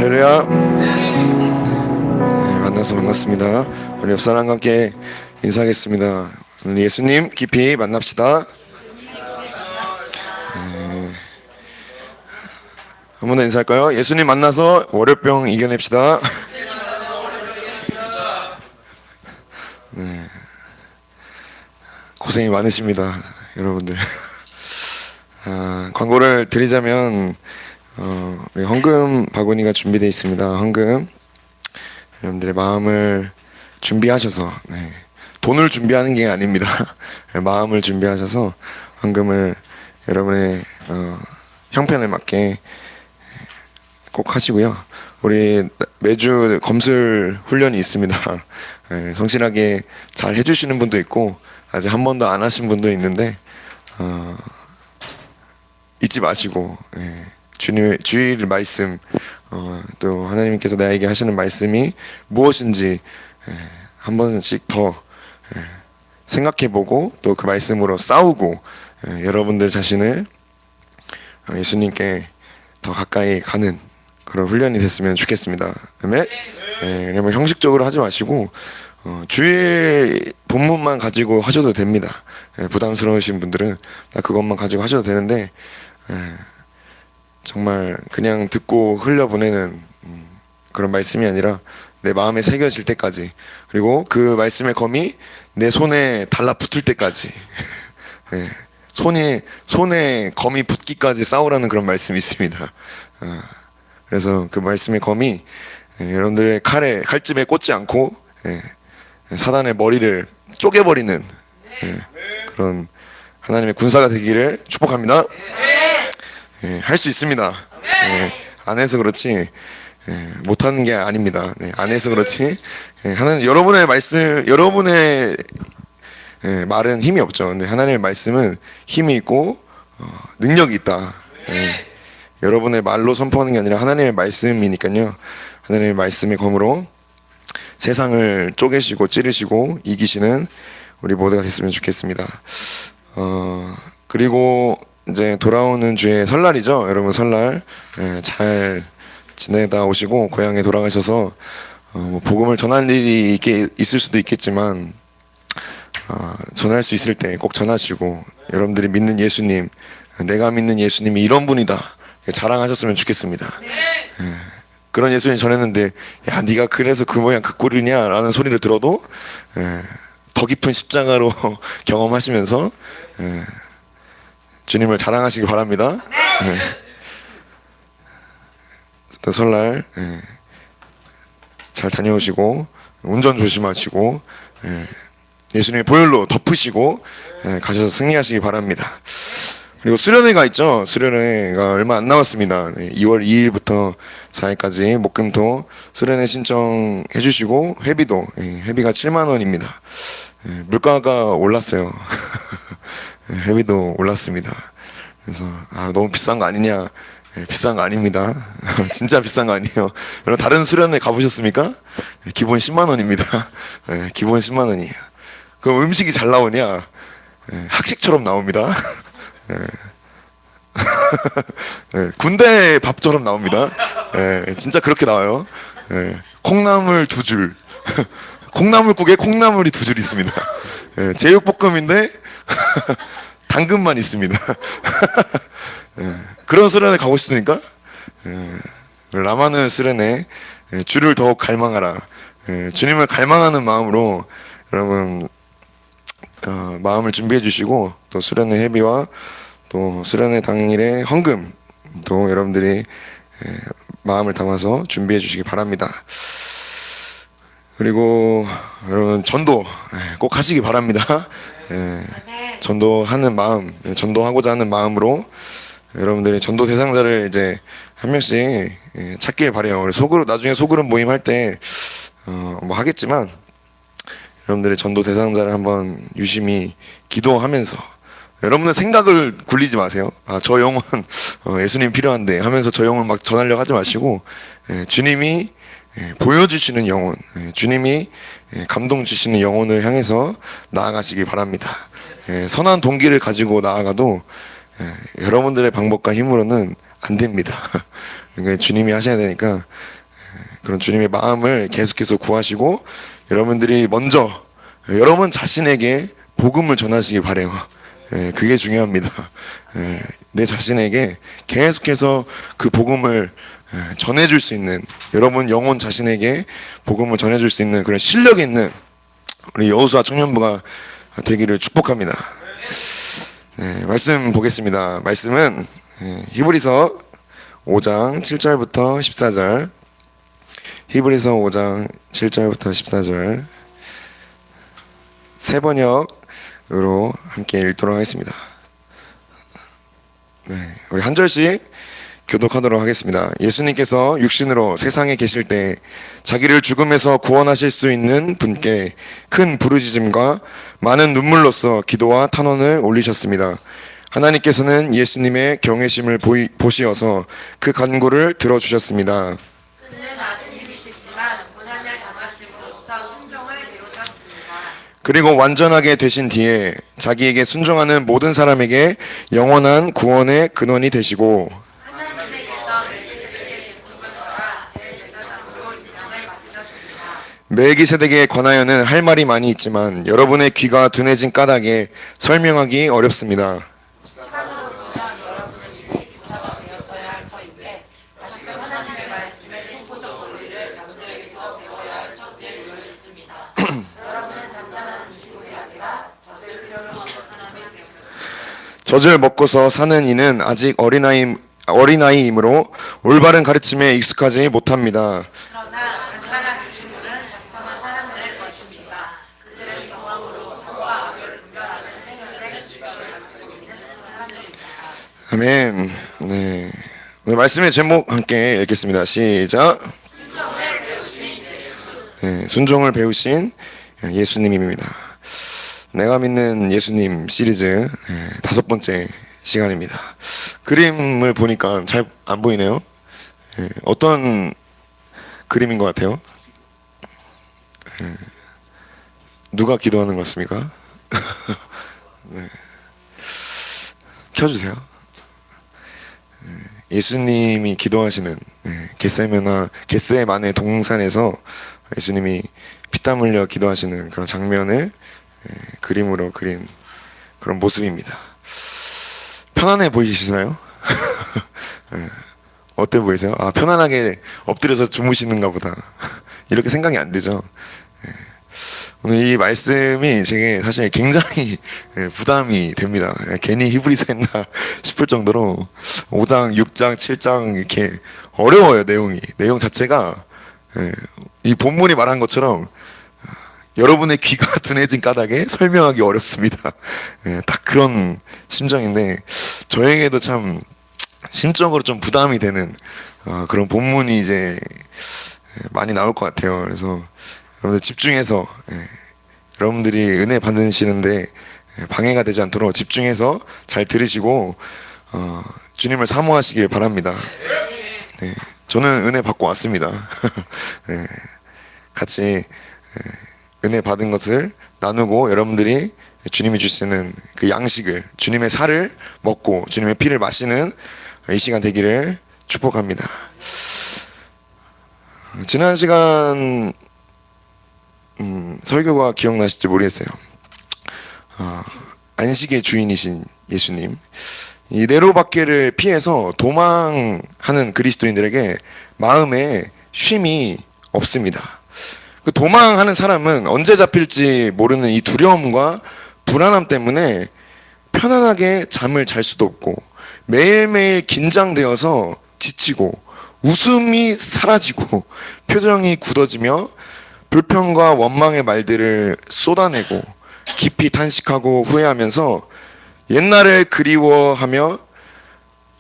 할렐루야. 만나서 반갑습니다. 우리 옆 사람과 함께 인사하겠습니다. 오늘 예수님 깊이 만납시다. 한 번 더 인사할까요? 예수님 만나서 월요병 이겨냅시다. 네. 고생이 많으십니다, 여러분들. 광고를 드리자면 우리 헌금 바구니가 준비되어 있습니다. 헌금, 여러분들의 마음을 준비하셔서, 돈을 준비하는 게 아닙니다. 마음을 준비하셔서 헌금을 여러분의 형편에 맞게 꼭 하시고요. 우리 매주 검술 훈련이 있습니다. 성실하게 잘 해주시는 분도 있고 아직 한 번도 안 하신 분도 있는데 잊지 마시고 주일 말씀, 또 하나님께서 나에게 하시는 말씀이 무엇인지 한 번씩 더 생각해보고 또 그 말씀으로 싸우고 여러분들 자신을 예수님께 더 가까이 가는 그런 훈련이 됐으면 좋겠습니다. 아멘. 그러면 형식적으로 하지 마시고 주일 본문만 가지고 하셔도 됩니다. 부담스러우신 분들은 그것만 가지고 하셔도 되는데 정말 그냥 듣고 흘려보내는 그런 말씀이 아니라 내 마음에 새겨질 때까지, 그리고 그 말씀의 검이 내 손에 달라붙을 때까지 손에 검이 붙기까지 싸우라는 그런 말씀이 있습니다. 그래서 그 말씀의 검이 여러분들의 칼집에 꽂지 않고 사단의 머리를 쪼개버리는 그런 하나님의 군사가 되기를 축복합니다. 할 수 있습니다. 안 해서 그렇지 못하는 게 아닙니다. 안 해서 그렇지 하나님, 여러분의 말씀, 여러분의 말은 힘이 없죠. 근데 하나님의 말씀은 힘이 있고 능력이 있다. 여러분의 말로 선포하는 게 아니라 하나님의 말씀이니까요. 하나님의 말씀의 검으로 세상을 쪼개시고 찌르시고 이기시는 우리 모두가 됐으면 좋겠습니다. 그리고 이제 돌아오는 주에 설날이죠. 여러분 설날 잘 지내다 오시고 고향에 돌아가셔서 복음을 전할 일이 있을 수도 있겠지만 전할 수 있을 때 꼭 전하시고, 여러분들이 믿는 예수님, 내가 믿는 예수님이 이런 분이다 자랑하셨으면 좋겠습니다. 그런 예수님 전했는데 야 네가 그래서 그 모양 그 꼴이냐 라는 소리를 들어도 더 깊은 십자가로 경험하시면서 주님을 자랑하시기 바랍니다. 설날 잘 다녀오시고 운전 조심하시고 예수님의 보혈로 덮으시고 가셔서 승리하시기 바랍니다. 그리고 수련회가 있죠. 수련회가 얼마 안 남았습니다. 2월 2일부터 4일까지 목금토 수련회 신청해 주시고 회비도 회비가 7만 원입니다. 물가가 올랐어요. 회비도 올랐습니다. 그래서 너무 비싼 거 아니냐? 비싼 거 아닙니다. 진짜 비싼 거 아니에요. 여러분 다른 수련회 가보셨습니까? 기본 10만 원입니다. 기본 10만 원이에요. 그럼 음식이 잘 나오냐? 학식처럼 나옵니다. 군대 밥처럼 나옵니다. 진짜 그렇게 나와요. 콩나물 2줄, 콩나물국에 콩나물이 2줄 있습니다. 제육볶음인데 당근만 있습니다. 그런 수련회 가고 싶으니까 라마는 수련회 주를 더욱 갈망하라. 주님을 갈망하는 마음으로 여러분 마음을 준비해 주시고, 또 수련회 회비와 또 수련회 당일의 헌금도 여러분들이 마음을 담아서 준비해 주시기 바랍니다. 그리고 여러분 전도 꼭 하시기 바랍니다. 전도하는 마음, 전도하고자 하는 마음으로 여러분들이 전도 대상자를 이제 한 명씩 찾길 바래요. 우리 나중에 소그룹 모임 할 때 뭐 하겠지만 여러분들의 전도 대상자를 한번 유심히 기도하면서, 여러분의 생각을 굴리지 마세요. 저 영혼 예수님 필요한데 하면서 저 영혼 막 전하려고 하지 마시고 주님이 보여주시는 영혼, 주님이 감동 주시는 영혼을 향해서 나아가시기 바랍니다. 선한 동기를 가지고 나아가도 여러분들의 방법과 힘으로는 안 됩니다. 그러니까 주님이 하셔야 되니까 그런 주님의 마음을 계속해서 구하시고 여러분들이 먼저 여러분 자신에게 복음을 전하시기 바래요. 그게 중요합니다. 내 자신에게 계속해서 그 복음을 전해줄 수 있는, 여러분 영혼 자신에게 복음을 전해줄 수 있는 그런 실력 있는 우리 여호수아 청년부가 되기를 축복합니다. 말씀 보겠습니다. 말씀은 히브리서 5장 7절부터 14절, 히브리서 5장 7절부터 14절 세 번역으로 함께 읽도록 하겠습니다. 우리 한 절씩 교독하도록 하겠습니다. 예수님께서 육신으로 세상에 계실 때 자기를 죽음에서 구원하실 수 있는 분께 큰 부르짖음과 많은 눈물로써 기도와 탄원을 올리셨습니다. 하나님께서는 예수님의 경외심을 보시어서 그 간구를 들어주셨습니다. 그는 아드님이시지만 고난을 당하심으로써 순종을 배우셨습니다. 그리고 완전하게 되신 뒤에 자기에게 순종하는 모든 사람에게 영원한 구원의 근원이 되시고 하나님께서 멜기세덱의 계통을 따라 대제사장으로 임명을 받으셨습니다. 멜기세덱에 관하여는 할 말이 많이 있지만 여러분의 귀가 둔해진 까닭에 설명하기 어렵습니다. 시간으로 보면 여러분은 이미 교사가 되었어야 할 터인데 다시금 하나님의 말씀의 총포적 원리를 남들에게서 배워야 할 처지에 놓여 있습니다. 여러분은 단단한 지식이 아니라 젖을 필요로 없는 사람이 되었습니다. 젖을 먹고서 사는 이는 아직 어린아이이므로 올바른 가르침에 익숙하지 못합니다. 그러나 단단한 지식물은 장성한 사람들의 것입니다. 그들은 경험으로 선과 악을 분별하는 생명된 지식을 가지고 있는 사람들입니다. 아멘. 오늘 말씀의 제목 함께 읽겠습니다. 시작. 순종을 배우신 예수님입니다. 내가 믿는 예수님 시리즈 5번째 시간입니다. 그림을 보니까 잘 안 보이네요. 어떤 그림인 것 같아요? 누가 기도하는 것 같습니까? 켜주세요. 예수님이 기도하시는 겟세마네 동산에서 예수님이 피땀 흘려 기도하시는 그런 장면을 그림으로 그린 그런 모습입니다. 편안해 보이시나요? 어때 보이세요? 아, 편안하게 엎드려서 주무시는가 보다. 이렇게 생각이 안 되죠. 오늘 이 말씀이 제게 사실 굉장히 부담이 됩니다. 괜히 히브리서 했나 싶을 정도로 5장, 6장, 7장 이렇게 어려워요. 내용 자체가 이 본문이 말한 것처럼 여러분의 귀가 둔해진 까닭에 설명하기 어렵습니다. 딱 그런 심정인데 저에게도 참 심적으로 좀 부담이 되는 그런 본문이 이제 많이 나올 것 같아요. 그래서 여러분들 집중해서 여러분들이 은혜 받으시는데 방해가 되지 않도록 집중해서 잘 들으시고 주님을 사모하시길 바랍니다. 저는 은혜 받고 왔습니다. 같이 은혜 받은 것을 나누고 여러분들이 주님이 주시는 그 양식을, 주님의 살을 먹고 주님의 피를 마시는 이 시간 되기를 축복합니다. 지난 시간 설교가 기억나실지 모르겠어요. 안식의 주인이신 예수님, 이 네로박해를 피해서 도망하는 그리스도인들에게 마음에 쉼이 없습니다. 그 도망하는 사람은 언제 잡힐지 모르는 이 두려움과 불안함 때문에 편안하게 잠을 잘 수도 없고 매일매일 긴장되어서 지치고 웃음이 사라지고 표정이 굳어지며 불평과 원망의 말들을 쏟아내고 깊이 탄식하고 후회하면서 옛날을 그리워하며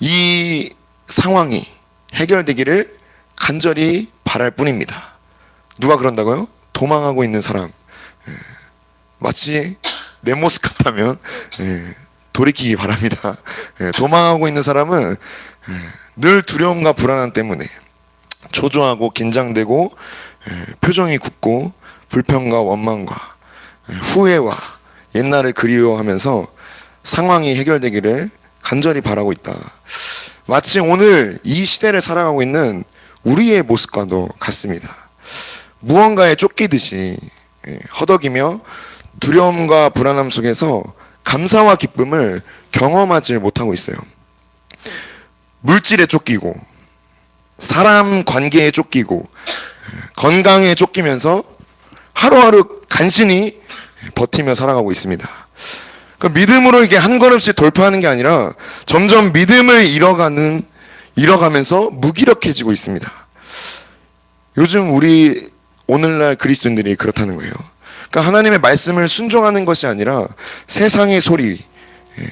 이 상황이 해결되기를 간절히 바랄 뿐입니다. 누가 그런다고요? 도망하고 있는 사람. 마치 내 모습 같다면 돌이키기 바랍니다. 도망하고 있는 사람은 늘 두려움과 불안함 때문에 초조하고 긴장되고 표정이 굳고 불평과 원망과 후회와 옛날을 그리워하면서 상황이 해결되기를 간절히 바라고 있다. 마치 오늘 이 시대를 살아가고 있는 우리의 모습과도 같습니다. 무언가에 쫓기듯이 허덕이며 두려움과 불안함 속에서 감사와 기쁨을 경험하지 못하고 있어요. 물질에 쫓기고 사람 관계에 쫓기고 건강에 쫓기면서 하루하루 간신히 버티며 살아가고 있습니다. 그러니까 믿음으로 이게 한 걸음씩 돌파하는 게 아니라 점점 믿음을 잃어가면서 무기력해지고 있습니다. 요즘 우리 오늘날 그리스도인들이 그렇다는 거예요. 그러니까 하나님의 말씀을 순종하는 것이 아니라 세상의 소리,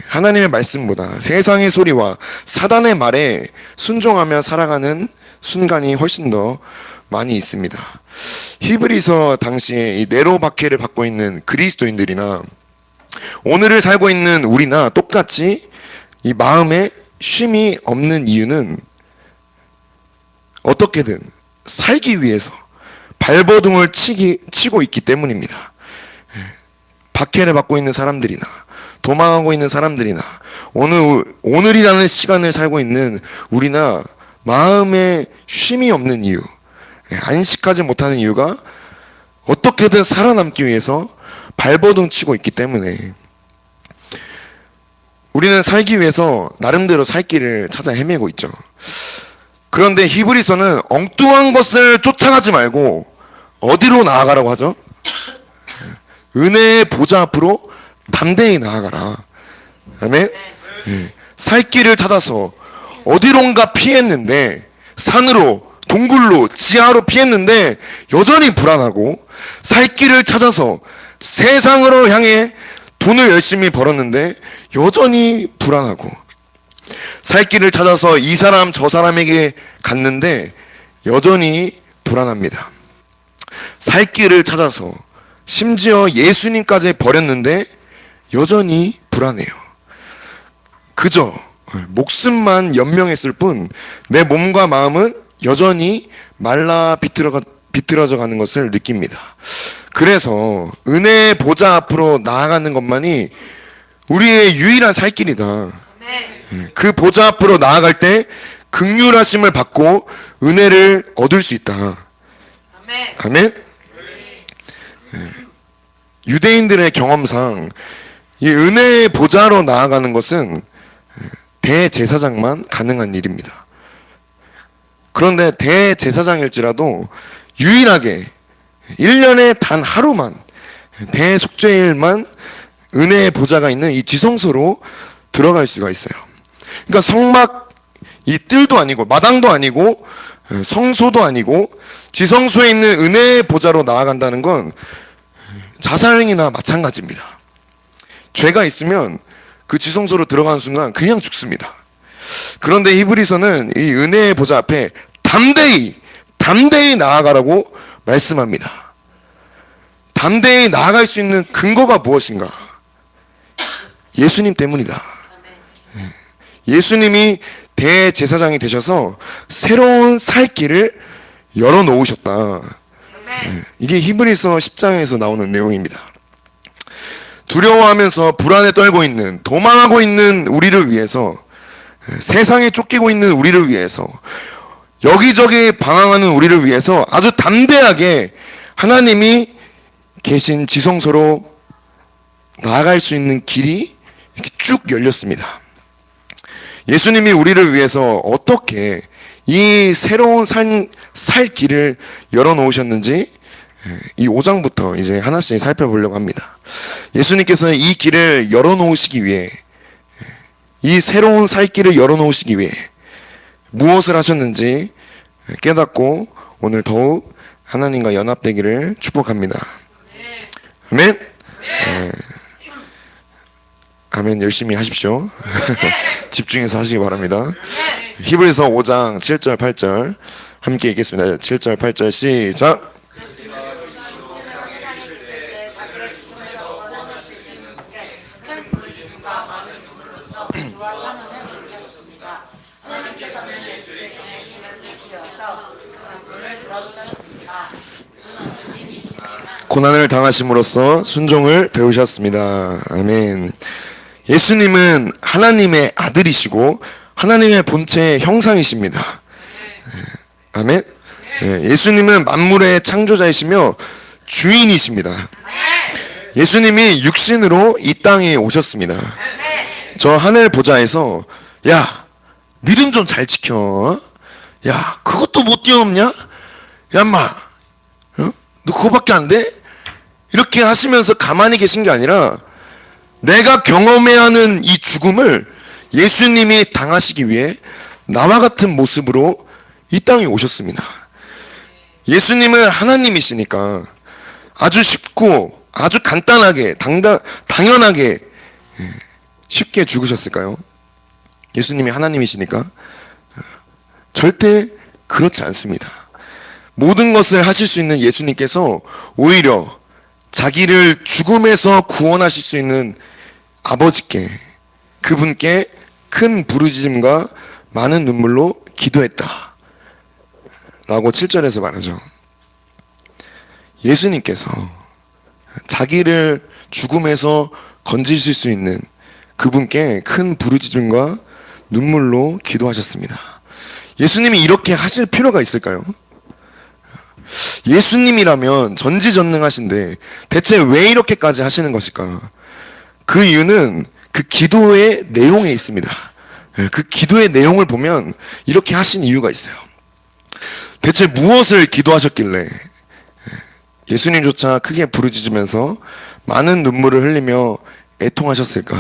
하나님의 말씀보다 세상의 소리와 사단의 말에 순종하며 살아가는 순간이 훨씬 더 많이 있습니다. 히브리서 당시에 이 네로 박해를 받고 있는 그리스도인들이나 오늘을 살고 있는 우리나 똑같이 이 마음에 쉼이 없는 이유는 어떻게든 살기 위해서 발버둥을 치고 있기 때문입니다. 박해를 받고 있는 사람들이나 도망하고 있는 사람들이나 오늘이라는 시간을 살고 있는 우리나 마음에 쉼이 없는 이유, 안식하지 못하는 이유가 어떻게든 살아남기 위해서 발버둥 치고 있기 때문에 우리는 살기 위해서 나름대로 살 길을 찾아 헤매고 있죠. 그런데 히브리서는 엉뚱한 것을 쫓아가지 말고 어디로 나아가라고 하죠? 은혜의 보좌 앞으로 담대히 나아가라. 아멘? 살 길을 찾아서 어디론가 피했는데 산으로 동굴로 지하로 피했는데 여전히 불안하고 살 길을 찾아서 세상으로 향해 돈을 열심히 벌었는데 여전히 불안하고 살 길을 찾아서 이 사람 저 사람에게 갔는데 여전히 불안합니다. 살 길을 찾아서 심지어 예수님까지 버렸는데 여전히 불안해요. 그저 목숨만 연명했을 뿐 내 몸과 마음은 여전히 말라 비틀어져 가는 것을 느낍니다. 그래서 은혜의 보좌 앞으로 나아가는 것만이 우리의 유일한 살 길이다. 그 보좌 앞으로 나아갈 때 긍휼하심을 받고 은혜를 얻을 수 있다. 아멘. 유대인들의 경험상 이 은혜의 보좌로 나아가는 것은 대제사장만 가능한 일입니다. 그런데 대제사장일지라도 유일하게 1년에 단 하루만 대속죄일만 은혜의 보좌가 있는 이 지성소로 들어갈 수가 있어요. 그러니까 성막 이 뜰도 아니고 마당도 아니고 성소도 아니고 지성소에 있는 은혜의 보좌로 나아간다는 건 자살행위나 마찬가지입니다. 죄가 있으면 그 지성소로 들어가는 순간 그냥 죽습니다. 그런데 히브리서는 이 은혜의 보좌 앞에 담대히 나아가라고 말씀합니다. 담대히 나아갈 수 있는 근거가 무엇인가? 예수님 때문이다. 예수님이 대제사장이 되셔서 새로운 살 길을 열어놓으셨다. 이게 히브리서 10장에서 나오는 내용입니다. 두려워하면서 불안에 떨고 있는, 도망하고 있는 우리를 위해서, 세상에 쫓기고 있는 우리를 위해서, 여기저기 방황하는 우리를 위해서 아주 담대하게 하나님이 계신 지성소로 나아갈 수 있는 길이 이렇게 쭉 열렸습니다. 예수님이 우리를 위해서 어떻게 이 새로운 살 길을 열어놓으셨는지 이 5장부터 이제 하나씩 살펴보려고 합니다. 예수님께서 이 길을 열어놓으시기 위해, 이 새로운 살 길을 열어놓으시기 위해 무엇을 하셨는지 깨닫고 오늘 더욱 하나님과 연합되기를 축복합니다. 아멘. 아멘. 열심히 하십시오. 집중해서 하시기 바랍니다. 히브리서 5장 7절 8절 함께 읽겠습니다. 7절 8절 시작. 고난을 당하심으로써 순종을 배우셨습니다. 아멘. 예수님은 하나님의 아들이시고 하나님의 본체의 형상이십니다. 아멘. 예수님은 만물의 창조자이시며 주인이십니다. 예수님이 육신으로 이 땅에 오셨습니다. 저 하늘 보좌에서 야, 믿음 좀 잘 지켜. 야, 그것도 못 뛰어넘냐? 야, 인마, 어? 너 그거밖에 안 돼? 이렇게 하시면서 가만히 계신 게 아니라 내가 경험해야 하는 이 죽음을 예수님이 당하시기 위해 나와 같은 모습으로 이 땅에 오셨습니다. 예수님은 하나님이시니까 아주 쉽고 아주 간단하게 당연하게 쉽게 죽으셨을까요? 예수님이 하나님이시니까? 절대 그렇지 않습니다. 모든 것을 하실 수 있는 예수님께서 오히려 자기를 죽음에서 구원하실 수 있는 아버지께, 그분께 큰 부르짖음과 많은 눈물로 기도했다 라고 7절에서 말하죠. 예수님께서 자기를 죽음에서 건지실 수 있는 그분께 큰 부르짖음과 눈물로 기도하셨습니다. 예수님이 이렇게 하실 필요가 있을까요? 예수님이라면 전지전능하신데 대체 왜 이렇게까지 하시는 것일까? 그 이유는 그 기도의 내용에 있습니다. 그 기도의 내용을 보면 이렇게 하신 이유가 있어요. 대체 무엇을 기도하셨길래 예수님조차 크게 부르짖으면서 많은 눈물을 흘리며 애통하셨을까?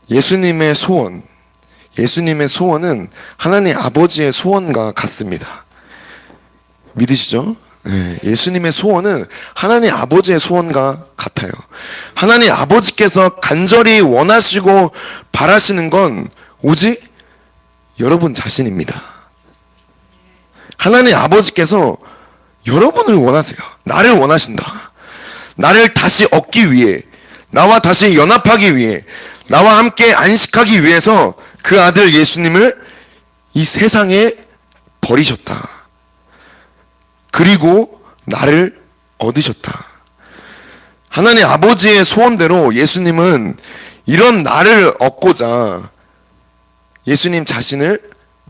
예수님의 소원은 하나님 아버지의 소원과 같습니다. 믿으시죠? 네, 예수님의 소원은 하나님 아버지의 소원과 같아요. 하나님 아버지께서 간절히 원하시고 바라시는 건 오직 여러분 자신입니다. 하나님 아버지께서 여러분을 원하세요. 나를 원하신다. 나를 다시 얻기 위해, 나와 다시 연합하기 위해, 나와 함께 안식하기 위해서 그 아들 예수님을 이 세상에 버리셨다. 그리고 나를 얻으셨다. 하나님 아버지의 소원대로 예수님은 이런 나를 얻고자 예수님 자신을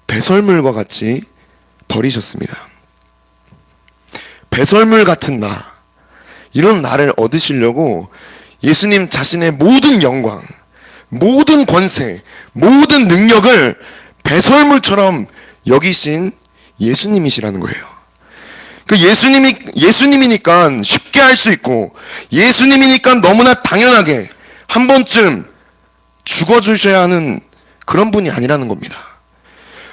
배설물과 같이 버리셨습니다. 배설물 같은 나, 이런 나를 얻으시려고 예수님 자신의 모든 영광, 모든 권세, 모든 능력을 배설물처럼 여기신 예수님이시라는 거예요. 그 예수님이니까 쉽게 할 수 있고, 예수님이니까 너무나 당연하게 한 번쯤 죽어주셔야 하는 그런 분이 아니라는 겁니다.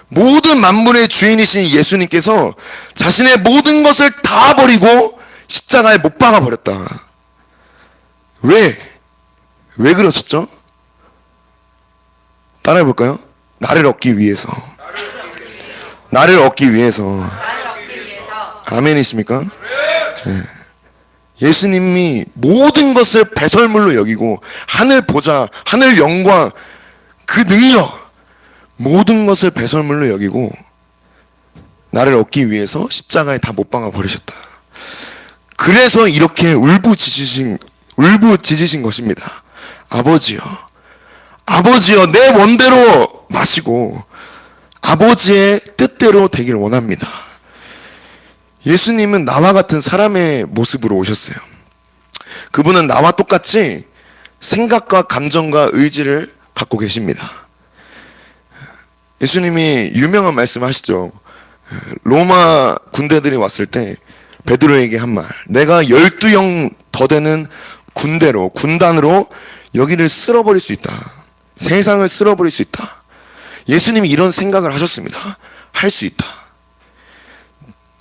모든 만물의 주인이신 예수님께서 자신의 모든 것을 다 버리고 십자가에 못 박아 버렸다. 왜 그러셨죠? 따라해 볼까요? 나를 얻기 위해서. 나를 얻기 위해서. 아멘이십니까? 네. 예수님이 모든 것을 배설물로 여기고 하늘 보좌, 하늘 영광, 그 능력, 모든 것을 배설물로 여기고 나를 얻기 위해서 십자가에 다 못 박아 버리셨다. 그래서 이렇게 울부짖으신 것입니다. 아버지여, 아버지여, 내 원대로 마시고 아버지의 뜻대로 되길 원합니다. 예수님은 나와 같은 사람의 모습으로 오셨어요. 그분은 나와 똑같이 생각과 감정과 의지를 갖고 계십니다. 예수님이 유명한 말씀 하시죠. 로마 군대들이 왔을 때 베드로에게 한 말, 내가 12형 더 되는 군단으로 여기를 쓸어버릴 수 있다. 세상을 쓸어버릴 수 있다. 예수님이 이런 생각을 하셨습니다. 할 수 있다.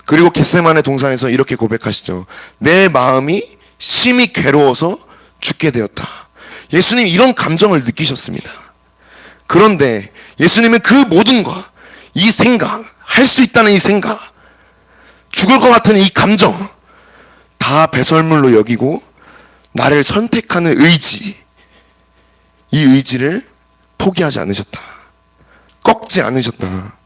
그리고 겟세마네 동산에서 이렇게 고백하시죠. 내 마음이 심히 괴로워서 죽게 되었다. 예수님이 이런 감정을 느끼셨습니다. 그런데 예수님은 그 모든 것, 이 생각, 할 수 있다는 이 생각, 죽을 것 같은 이 감정 다 배설물로 여기고 나를 선택하는 의지, 이 의지를 포기하지 않으셨다. 꺾지 않으셨다.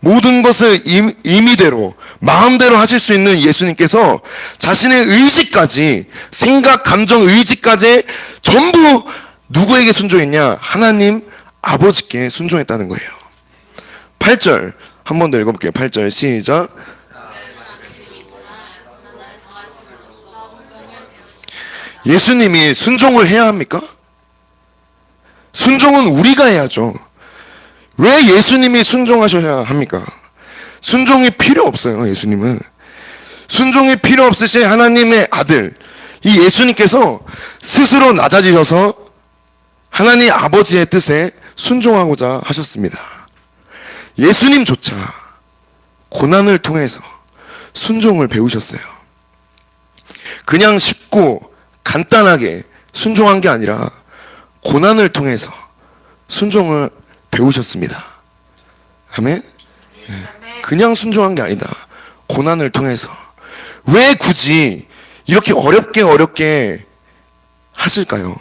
모든 것을 임의대로, 마음대로 하실 수 있는 예수님께서 자신의 의지까지, 생각, 감정, 의지까지 전부 누구에게 순종했냐? 하나님 아버지께 순종했다는 거예요. 8절 한 번 더 읽어볼게요. 8절 시작. 예수님이 순종을 해야 합니까? 순종은 우리가 해야죠. 왜 예수님이 순종하셔야 합니까? 순종이 필요 없어요. 예수님은 순종이 필요 없으신 하나님의 아들 이 예수님께서 스스로 낮아지셔서 하나님 아버지의 뜻에 순종하고자 하셨습니다. 예수님조차 고난을 통해서 순종을 배우셨어요. 그냥 쉽고 간단하게 순종한 게 아니라 고난을 통해서 순종을 배우셨습니다. 아멘? 그냥 순종한 게 아니다. 고난을 통해서. 왜 굳이 이렇게 어렵게 하실까요?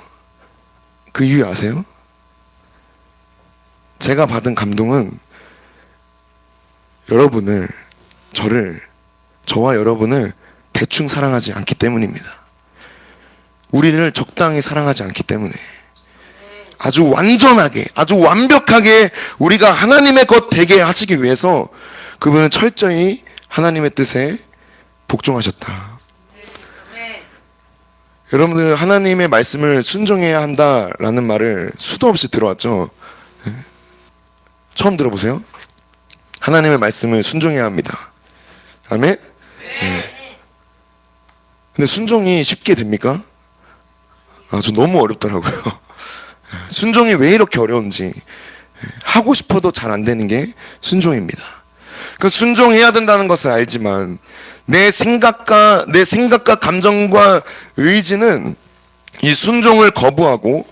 그 이유 아세요? 제가 받은 감동은 저와 여러분을 대충 사랑하지 않기 때문입니다. 우리를 적당히 사랑하지 않기 때문에 아주 완전하게, 아주 완벽하게 우리가 하나님의 것 되게 하시기 위해서 그분은 철저히 하나님의 뜻에 복종하셨다. 여러분들 하나님의 말씀을 순종해야 한다라는 말을 수도 없이 들어왔죠. 처음 들어보세요? 하나님의 말씀을 순종해야 합니다. 아멘? 근데 순종이 쉽게 됩니까? 저 너무 어렵더라고요. 순종이 왜 이렇게 어려운지 하고 싶어도 잘 안 되는 게 순종입니다. 그 순종해야 된다는 것을 알지만 내 생각과 감정과 의지는 이 순종을 거부하고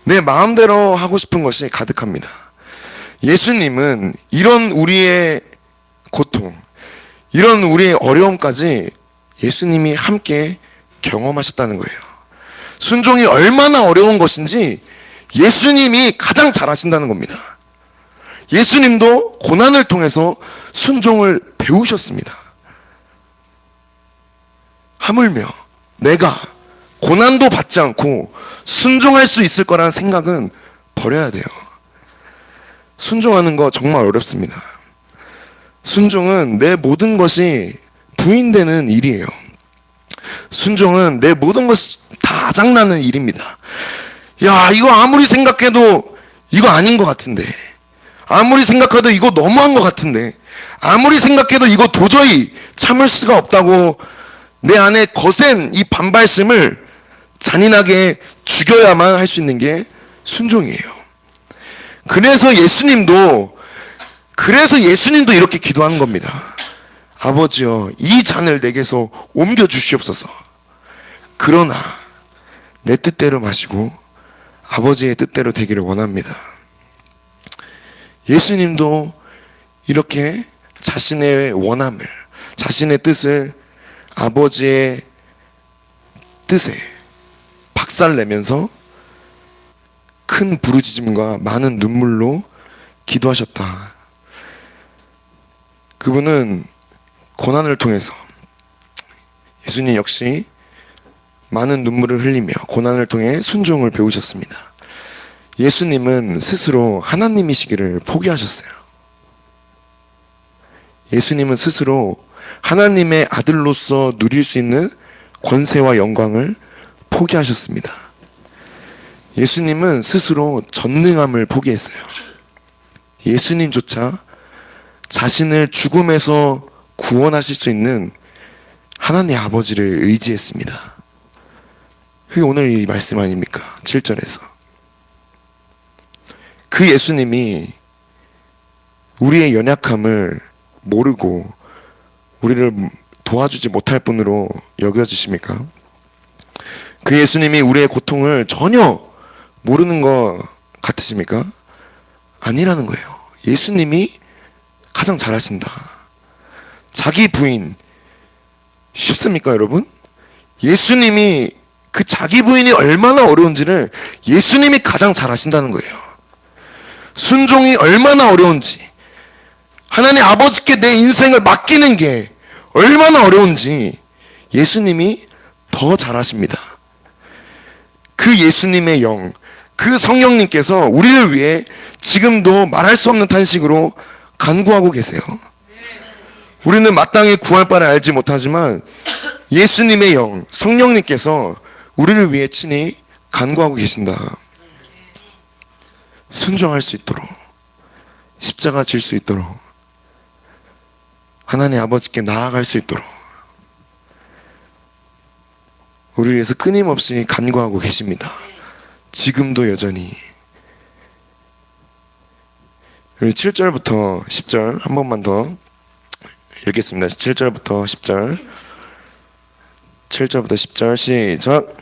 내 마음대로 하고 싶은 것이 가득합니다. 예수님은 이런 우리의 고통, 이런 우리의 어려움까지 예수님이 함께 경험하셨다는 거예요. 순종이 얼마나 어려운 것인지 예수님이 가장 잘 아신다는 겁니다. 예수님도 고난을 통해서 순종을 배우셨습니다. 하물며 내가 고난도 받지 않고 순종할 수 있을 거라는 생각은 버려야 돼요. 순종하는 거 정말 어렵습니다. 순종은 내 모든 것이 부인되는 일이에요. 순종은 내 모든 것이 다 아작나는 일입니다. 야, 이거 아무리 생각해도 이거 아닌 것 같은데, 아무리 생각해도 이거 너무한 것 같은데, 아무리 생각해도 이거 도저히 참을 수가 없다고 내 안에 거센 이 반발심을 잔인하게 죽여야만 할 수 있는 게 순종이에요. 그래서 예수님도 이렇게 기도하는 겁니다. 아버지여, 이 잔을 내게서 옮겨 주시옵소서. 그러나 내 뜻대로 마시고 아버지의 뜻대로 되기를 원합니다. 예수님도 이렇게 자신의 원함을, 자신의 뜻을 아버지의 뜻에 박살내면서 큰 부르짖음과 많은 눈물로 기도하셨다. 그분은 고난을 통해서, 예수님 역시 많은 눈물을 흘리며 고난을 통해 순종을 배우셨습니다. 예수님은 스스로 하나님이시기를 포기하셨어요. 예수님은 스스로 하나님의 아들로서 누릴 수 있는 권세와 영광을 포기하셨습니다. 예수님은 스스로 전능함을 포기했어요. 예수님조차 자신을 죽음에서 구원하실 수 있는 하나님 아버지를 의지했습니다. 그게 오늘 이 말씀 아닙니까? 7절에서. 그 예수님이 우리의 연약함을 모르고 우리를 도와주지 못할 분으로 여겨지십니까? 그 예수님이 우리의 고통을 전혀 모르는 것 같으십니까? 아니라는 거예요. 예수님이 가장 잘 아신다. 자기 부인 쉽습니까, 여러분? 예수님이 그 자기 부인이 얼마나 어려운지를 예수님이 가장 잘 아신다는 거예요. 순종이 얼마나 어려운지, 하나님 아버지께 내 인생을 맡기는 게 얼마나 어려운지 예수님이 더 잘 아십니다. 그 예수님의 영, 그 성령님께서 우리를 위해 지금도 말할 수 없는 탄식으로 간구하고 계세요. 우리는 마땅히 구할 바를 알지 못하지만 예수님의 영, 성령님께서 우리를 위해 친히 간구하고 계신다. 순종할 수 있도록, 십자가 질 수 있도록, 하나님 아버지께 나아갈 수 있도록 우리를 위해서 끊임없이 간구하고 계십니다. 지금도 여전히. 그리고 7절부터 10절 한 번만 더 읽겠습니다. 7절부터 10절 7절부터 10절 시작.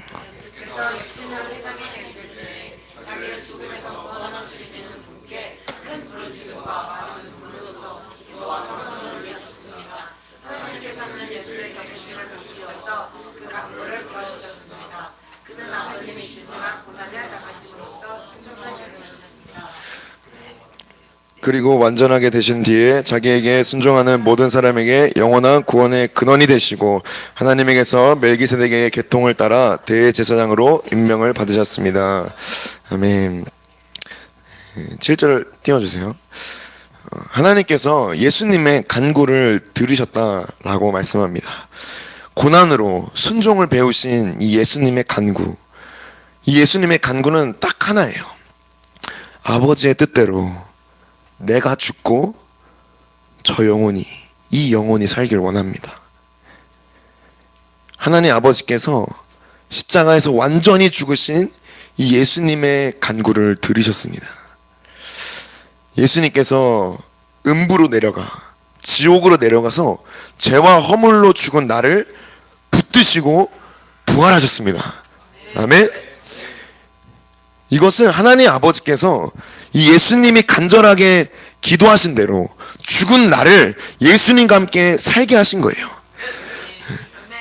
그리고 완전하게 되신 뒤에 자기에게 순종하는 모든 사람에게 영원한 구원의 근원이 되시고 하나님에게서 멜기세덱의 계통을 따라 대제사장으로 임명을 받으셨습니다. 아멘. 7절 띄워주세요. 하나님께서 예수님의 간구를 들으셨다라고 말씀합니다. 고난으로 순종을 배우신 이 예수님의 간구, 이 예수님의 간구는 딱 하나예요. 아버지의 뜻대로 내가 죽고 저 영혼이, 이 영혼이 살길 원합니다. 하나님 아버지께서 십자가에서 완전히 죽으신 이 예수님의 간구를 들으셨습니다. 예수님께서 음부로 내려가, 지옥으로 내려가서 죄와 허물로 죽은 나를 붙드시고 부활하셨습니다. 아멘. 이것은 하나님 아버지께서 이 예수님이 간절하게 기도하신 대로 죽은 나를 예수님과 함께 살게 하신 거예요.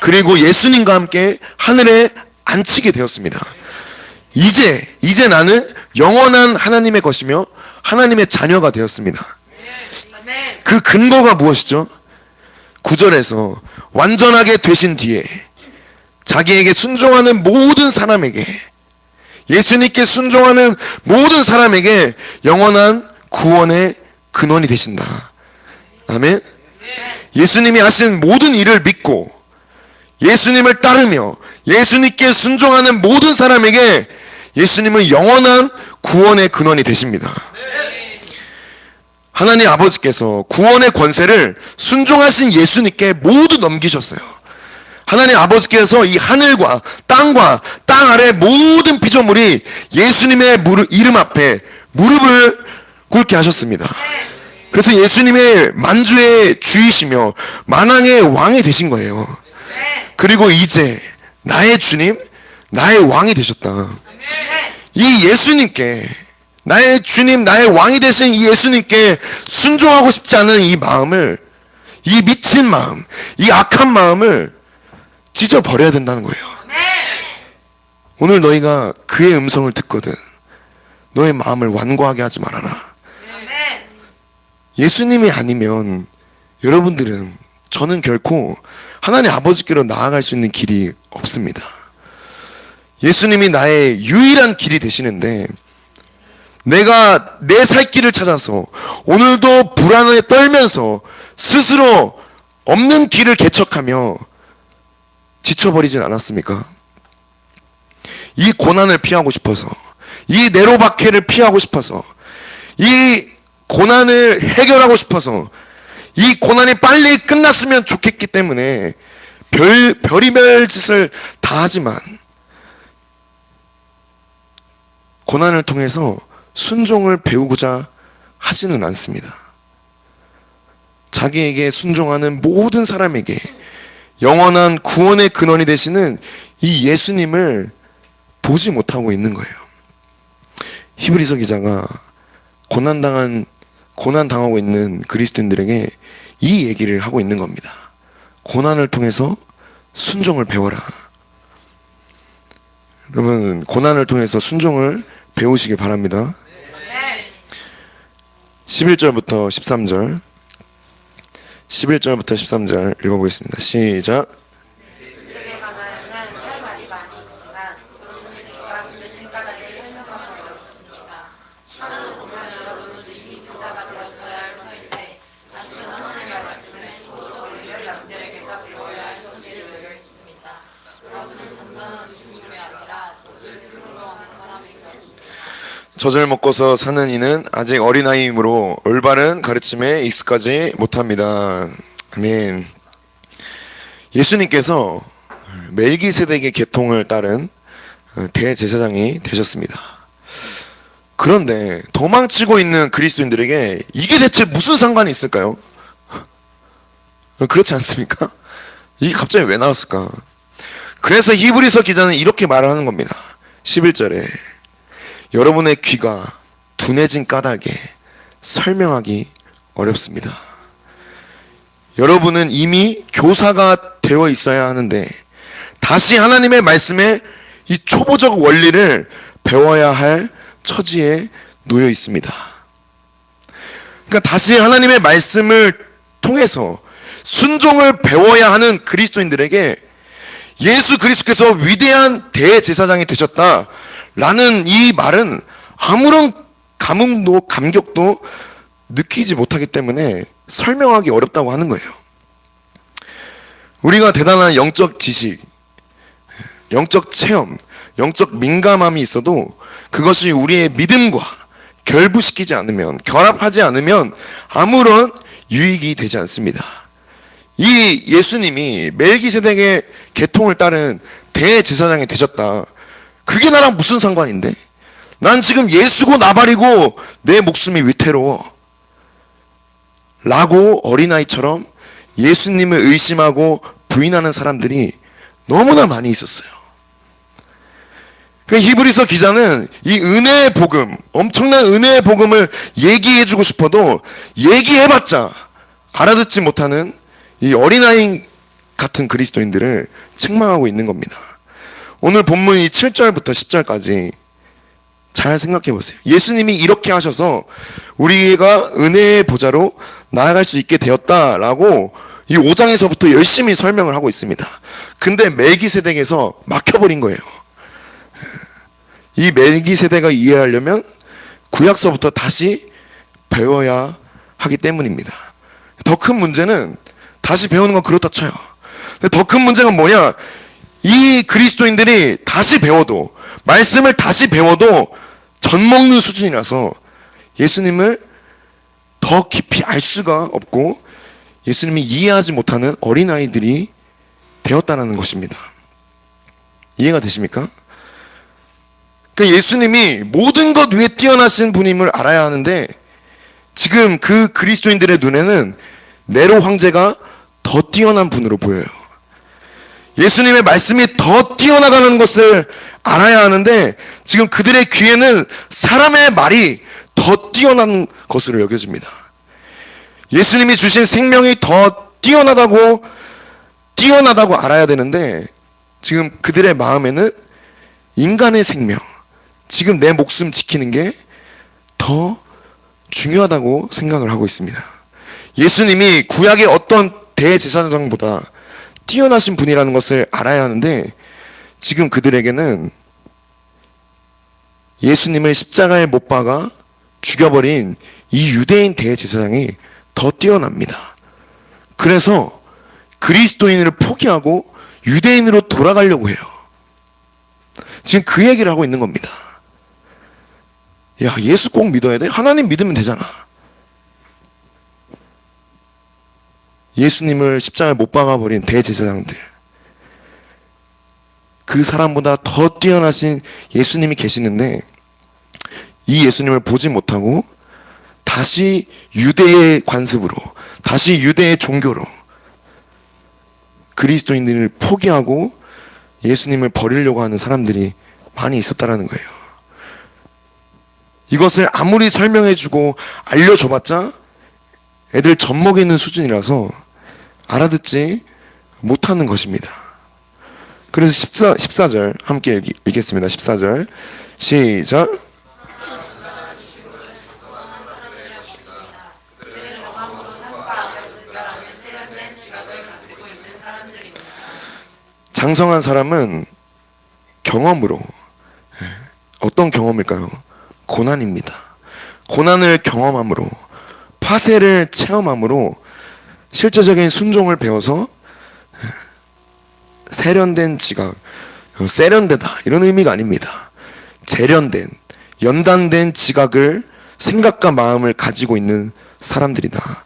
그리고 예수님과 함께 하늘에 앉히게 되었습니다. 이제 나는 영원한 하나님의 것이며 하나님의 자녀가 되었습니다. 그 근거가 무엇이죠? 9절에서 완전하게 되신 뒤에 자기에게 순종하는 모든 사람에게, 예수님께 순종하는 모든 사람에게 영원한 구원의 근원이 되신다. 아멘. 예수님이 하신 모든 일을 믿고 예수님을 따르며 예수님께 순종하는 모든 사람에게 예수님은 영원한 구원의 근원이 되십니다. 하나님 아버지께서 구원의 권세를 순종하신 예수님께 모두 넘기셨어요. 하나님 아버지께서 이 하늘과 땅과 땅 아래 모든 피조물이 예수님의 이름 앞에 무릎을 꿇게 하셨습니다. 그래서 예수님의 만주의 주이시며 만왕의 왕이 되신 거예요. 그리고 이제 나의 주님, 나의 왕이 되셨다. 이 예수님께, 나의 주님, 나의 왕이 되신 이 예수님께 순종하고 싶지 않은 이 마음을, 이 미친 마음, 이 악한 마음을 찢어버려야 된다는 거예요. 오늘 너희가 그의 음성을 듣거든 너의 마음을 완고하게 하지 말아라. 예수님이 아니면 여러분들은, 저는 결코 하나님 아버지께로 나아갈 수 있는 길이 없습니다. 예수님이 나의 유일한 길이 되시는데 내가 내 살 길을 찾아서 오늘도 불안에 떨면서 스스로 없는 길을 개척하며 지쳐버리진 않았습니까? 이 고난을 피하고 싶어서, 이 네로박해를 피하고 싶어서, 이 고난을 해결하고 싶어서, 이 고난이 빨리 끝났으면 좋겠기 때문에 별의별 짓을 다 하지만 고난을 통해서 순종을 배우고자 하지는 않습니다. 자기에게 순종하는 모든 사람에게 영원한 구원의 근원이 되시는 이 예수님을 보지 못하고 있는 거예요. 히브리서 기자가 고난당하고 있는 그리스도인들에게 이 얘기를 하고 있는 겁니다. 고난을 통해서 순종을 배워라. 여러분, 고난을 통해서 순종을 배우시길 바랍니다. 11절부터 13절 11절부터 13절 읽어보겠습니다. 시작. 세계 가나에는 할 말이 많이 있지만 여러분이 내가 주의 까닭에 설명하면 젖을 먹고서 사는 이는 아직 어린아이이므로 올바른 가르침에 익숙하지 못합니다. 아멘. 예수님께서 멜기세덱의 계통을 따른 대제사장이 되셨습니다. 그런데 도망치고 있는 그리스도인들에게 이게 대체 무슨 상관이 있을까요? 그렇지 않습니까? 이게 갑자기 왜 나왔을까? 그래서 히브리서 기자는 이렇게 말을 하는 겁니다. 11절에 여러분의 귀가 둔해진 까닭에 설명하기 어렵습니다. 여러분은 이미 교사가 되어 있어야 하는데 다시 하나님의 말씀에 이 초보적 원리를 배워야 할 처지에 놓여 있습니다. 그러니까 다시 하나님의 말씀을 통해서 순종을 배워야 하는 그리스도인들에게 예수 그리스도께서 위대한 대제사장이 되셨다라는 이 말은 아무런 감흥도 감격도 느끼지 못하기 때문에 설명하기 어렵다고 하는 거예요. 우리가 대단한 영적 지식, 영적 체험, 영적 민감함이 있어도 그것이 우리의 믿음과 결부시키지 않으면, 결합하지 않으면 아무런 유익이 되지 않습니다. 이 예수님이 멜기세덱의 계통을 따른 대제사장이 되셨다. 그게 나랑 무슨 상관인데? 난 지금 예수고 나발이고 내 목숨이 위태로워. 라고 어린아이처럼 예수님을 의심하고 부인하는 사람들이 너무나 많이 있었어요. 그 히브리서 기자는 이 은혜의 복음, 엄청난 은혜의 복음을 얘기해주고 싶어도 얘기해봤자 알아듣지 못하는 이 어린아이 같은 그리스도인들을 책망하고 있는 겁니다. 오늘 본문 이 7절부터 10절까지 잘 생각해 보세요. 예수님이 이렇게 하셔서 우리가 은혜의 보좌로 나아갈 수 있게 되었다라고 이 5장에서부터 열심히 설명을 하고 있습니다. 근데 멜기세덱에서 막혀버린 거예요. 이 멜기세덱을 이해하려면 구약서부터 다시 배워야 하기 때문입니다. 더 큰 문제는 다시 배우는 건 그렇다 쳐요. 근데 더 큰 문제가 뭐냐? 이 그리스도인들이 다시 배워도, 말씀을 다시 배워도 젖먹는 수준이라서 예수님을 더 깊이 알 수가 없고 예수님이 이해하지 못하는 어린아이들이 되었다는 것입니다. 이해가 되십니까? 그러니까 예수님이 모든 것 위에 뛰어나신 분임을 알아야 하는데 지금 그 그리스도인들의 눈에는 네로 황제가 더 뛰어난 분으로 보여요. 예수님의 말씀이 더 뛰어나가는 것을 알아야 하는데 지금 그들의 귀에는 사람의 말이 더 뛰어난 것으로 여겨집니다. 예수님이 주신 생명이 더 뛰어나다고 알아야 되는데 지금 그들의 마음에는 인간의 생명, 지금 내 목숨 지키는 게 더 중요하다고 생각을 하고 있습니다. 예수님이 구약의 어떤 대제사장보다 뛰어나신 분이라는 것을 알아야 하는데 지금 그들에게는 예수님을 십자가에 못 박아 죽여버린 이 유대인 대제사장이 더 뛰어납니다. 그래서 그리스도인을 포기하고 유대인으로 돌아가려고 해요. 지금 그 얘기를 하고 있는 겁니다. 야, 예수 꼭 믿어야 돼? 하나님 믿으면 되잖아. 예수님을 십자가에 못 박아버린 대제사장들, 그 사람보다 더 뛰어나신 예수님이 계시는데 이 예수님을 보지 못하고 다시 유대의 관습으로, 다시 유대의 종교로 그리스도인들을 포기하고 예수님을 버리려고 하는 사람들이 많이 있었다라는 거예요. 이것을 아무리 설명해주고 알려줘봤자 애들 젖먹이는 수준이라서 알아듣지 못하는 것입니다. 그래서 14절 함께 읽겠습니다. 14절 시작. 장성한 사람은 경험으로, 어떤 경험일까요? 고난입니다. 고난을 경험함으로, 파쇄를 체험함으로 실제적인 순종을 배워서 세련된 지각, 세련되다 이런 의미가 아닙니다. 재련된, 연단된 지각을 생각과 마음을 가지고 있는 사람들이다.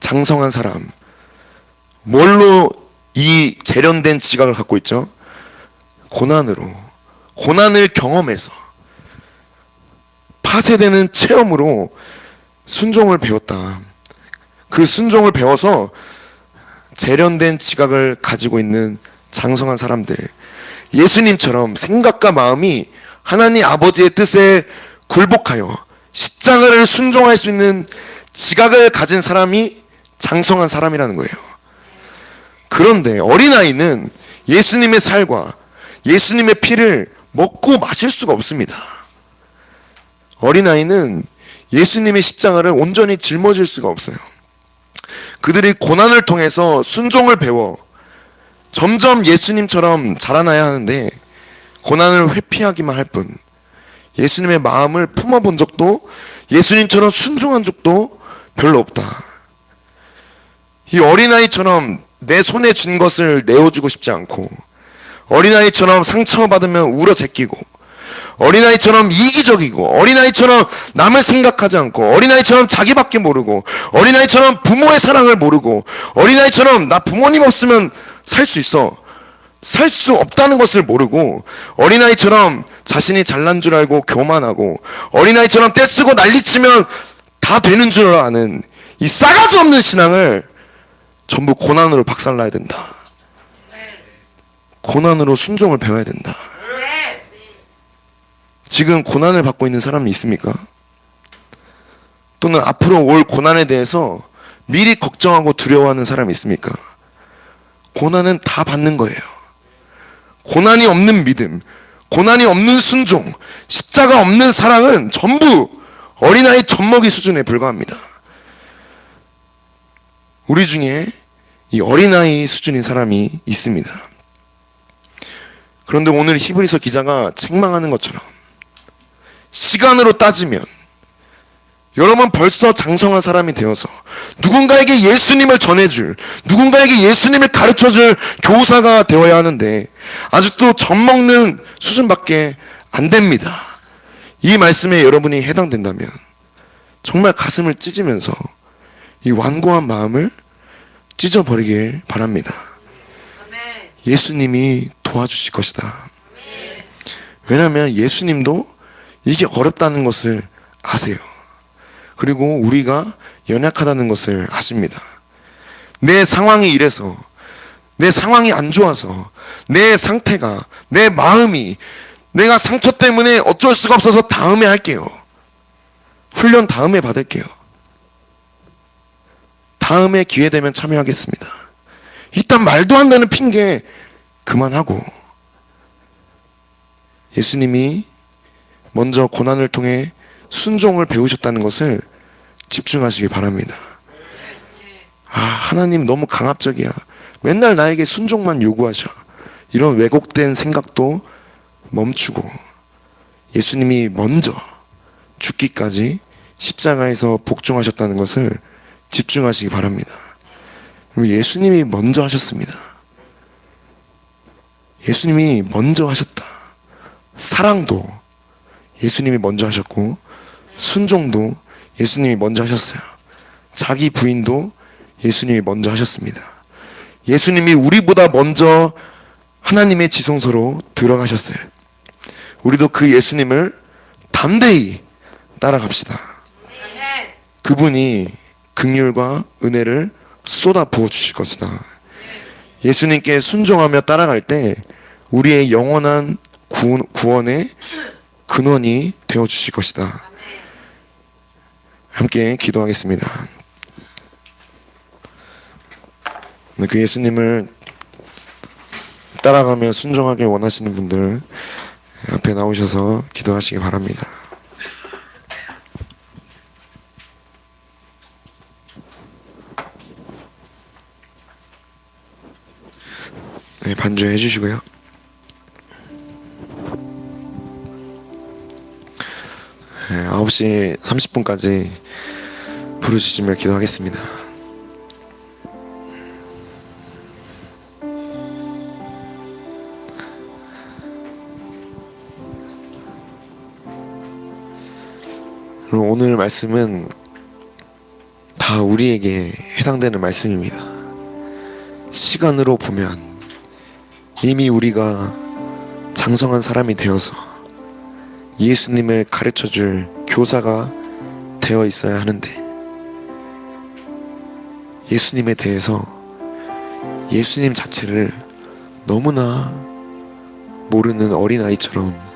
장성한 사람. 뭘로 이 재련된 지각을 갖고 있죠? 고난으로. 고난을 경험해서 파쇄되는 체험으로 순종을 배웠다. 그 순종을 배워서 재련된 지각을 가지고 있는 장성한 사람들, 예수님처럼 생각과 마음이 하나님 아버지의 뜻에 굴복하여 십자가를 순종할 수 있는 지각을 가진 사람이 장성한 사람이라는 거예요. 그런데 어린아이는 예수님의 살과 예수님의 피를 먹고 마실 수가 없습니다. 어린아이는 예수님의 십자가를 온전히 짊어질 수가 없어요. 그들이 고난을 통해서 순종을 배워 점점 예수님처럼 자라나야 하는데 고난을 회피하기만 할 뿐 예수님의 마음을 품어본 적도 예수님처럼 순종한 적도 별로 없다. 이 어린아이처럼 내 손에 준 것을 내어주고 싶지 않고 어린아이처럼 상처받으면 울어 제끼고 어린아이처럼 이기적이고 어린아이처럼 남을 생각하지 않고 어린아이처럼 자기밖에 모르고 어린아이처럼 부모의 사랑을 모르고 어린아이처럼 나 부모님 없으면 살 수 있어 살 수 없다는 것을 모르고 어린아이처럼 자신이 잘난 줄 알고 교만하고 어린아이처럼 떼쓰고 난리치면 다 되는 줄 아는 이 싸가지 없는 신앙을 전부 고난으로 박살나야 된다. 고난으로 순종을 배워야 된다. 지금 고난을 받고 있는 사람이 있습니까? 또는 앞으로 올 고난에 대해서 미리 걱정하고 두려워하는 사람이 있습니까? 고난은 다 받는 거예요. 고난이 없는 믿음, 고난이 없는 순종, 십자가 없는 사랑은 전부 어린아이 젖먹이 수준에 불과합니다. 우리 중에 이 어린아이 수준인 사람이 있습니다. 그런데 오늘 히브리서 기자가 책망하는 것처럼 시간으로 따지면 여러분 벌써 장성한 사람이 되어서 누군가에게 예수님을 전해줄, 누군가에게 예수님을 가르쳐줄 교사가 되어야 하는데 아직도 젖먹는 수준밖에 안 됩니다. 이 말씀에 여러분이 해당된다면 정말 가슴을 찢으면서 이 완고한 마음을 찢어버리길 바랍니다. 예수님이 도와주실 것이다. 왜냐하면 예수님도 이게 어렵다는 것을 아세요. 그리고 우리가 연약하다는 것을 아십니다. 내 상황이 이래서, 내 상황이 안 좋아서, 내 상태가, 내 마음이, 내가 상처 때문에 어쩔 수가 없어서 다음에 할게요. 훈련 다음에 받을게요. 다음에 기회 되면 참여하겠습니다. 일단 말도 안 되는 핑계 그만하고 예수님이 먼저 고난을 통해 순종을 배우셨다는 것을 집중하시기 바랍니다. 하나님 너무 강압적이야. 맨날 나에게 순종만 요구하셔. 이런 왜곡된 생각도 멈추고 예수님이 먼저 죽기까지 십자가에서 복종하셨다는 것을 집중하시기 바랍니다. 그리고 예수님이 먼저 하셨습니다. 예수님이 먼저 하셨다. 사랑도 예수님이 먼저 하셨고 순종도 예수님이 먼저 하셨어요. 자기 부인도 예수님이 먼저 하셨습니다. 예수님이 우리보다 먼저 하나님의 지성소로 들어가셨어요. 우리도 그 예수님을 담대히 따라갑시다. 그분이 긍휼과 은혜를 쏟아 부어 주실 것이다. 예수님께 순종하며 따라갈 때 우리의 영원한 구원의 근원이 되어 주실 것이다. 함께 기도하겠습니다. 그 예수님을 따라가며 순종하길 원하시는 분들 앞에 나오셔서 기도하시기 바랍니다. 네, 반주해 주시고요. 네, 9시 30분까지 부르시며 기도하겠습니다. 그럼 오늘 말씀은 다 우리에게 해당되는 말씀입니다. 시간으로 보면 이미 우리가 장성한 사람이 되어서 예수님을 가르쳐줄 교사가 되어 있어야 하는데, 예수님에 대해서, 예수님 자체를 너무나 모르는 어린아이처럼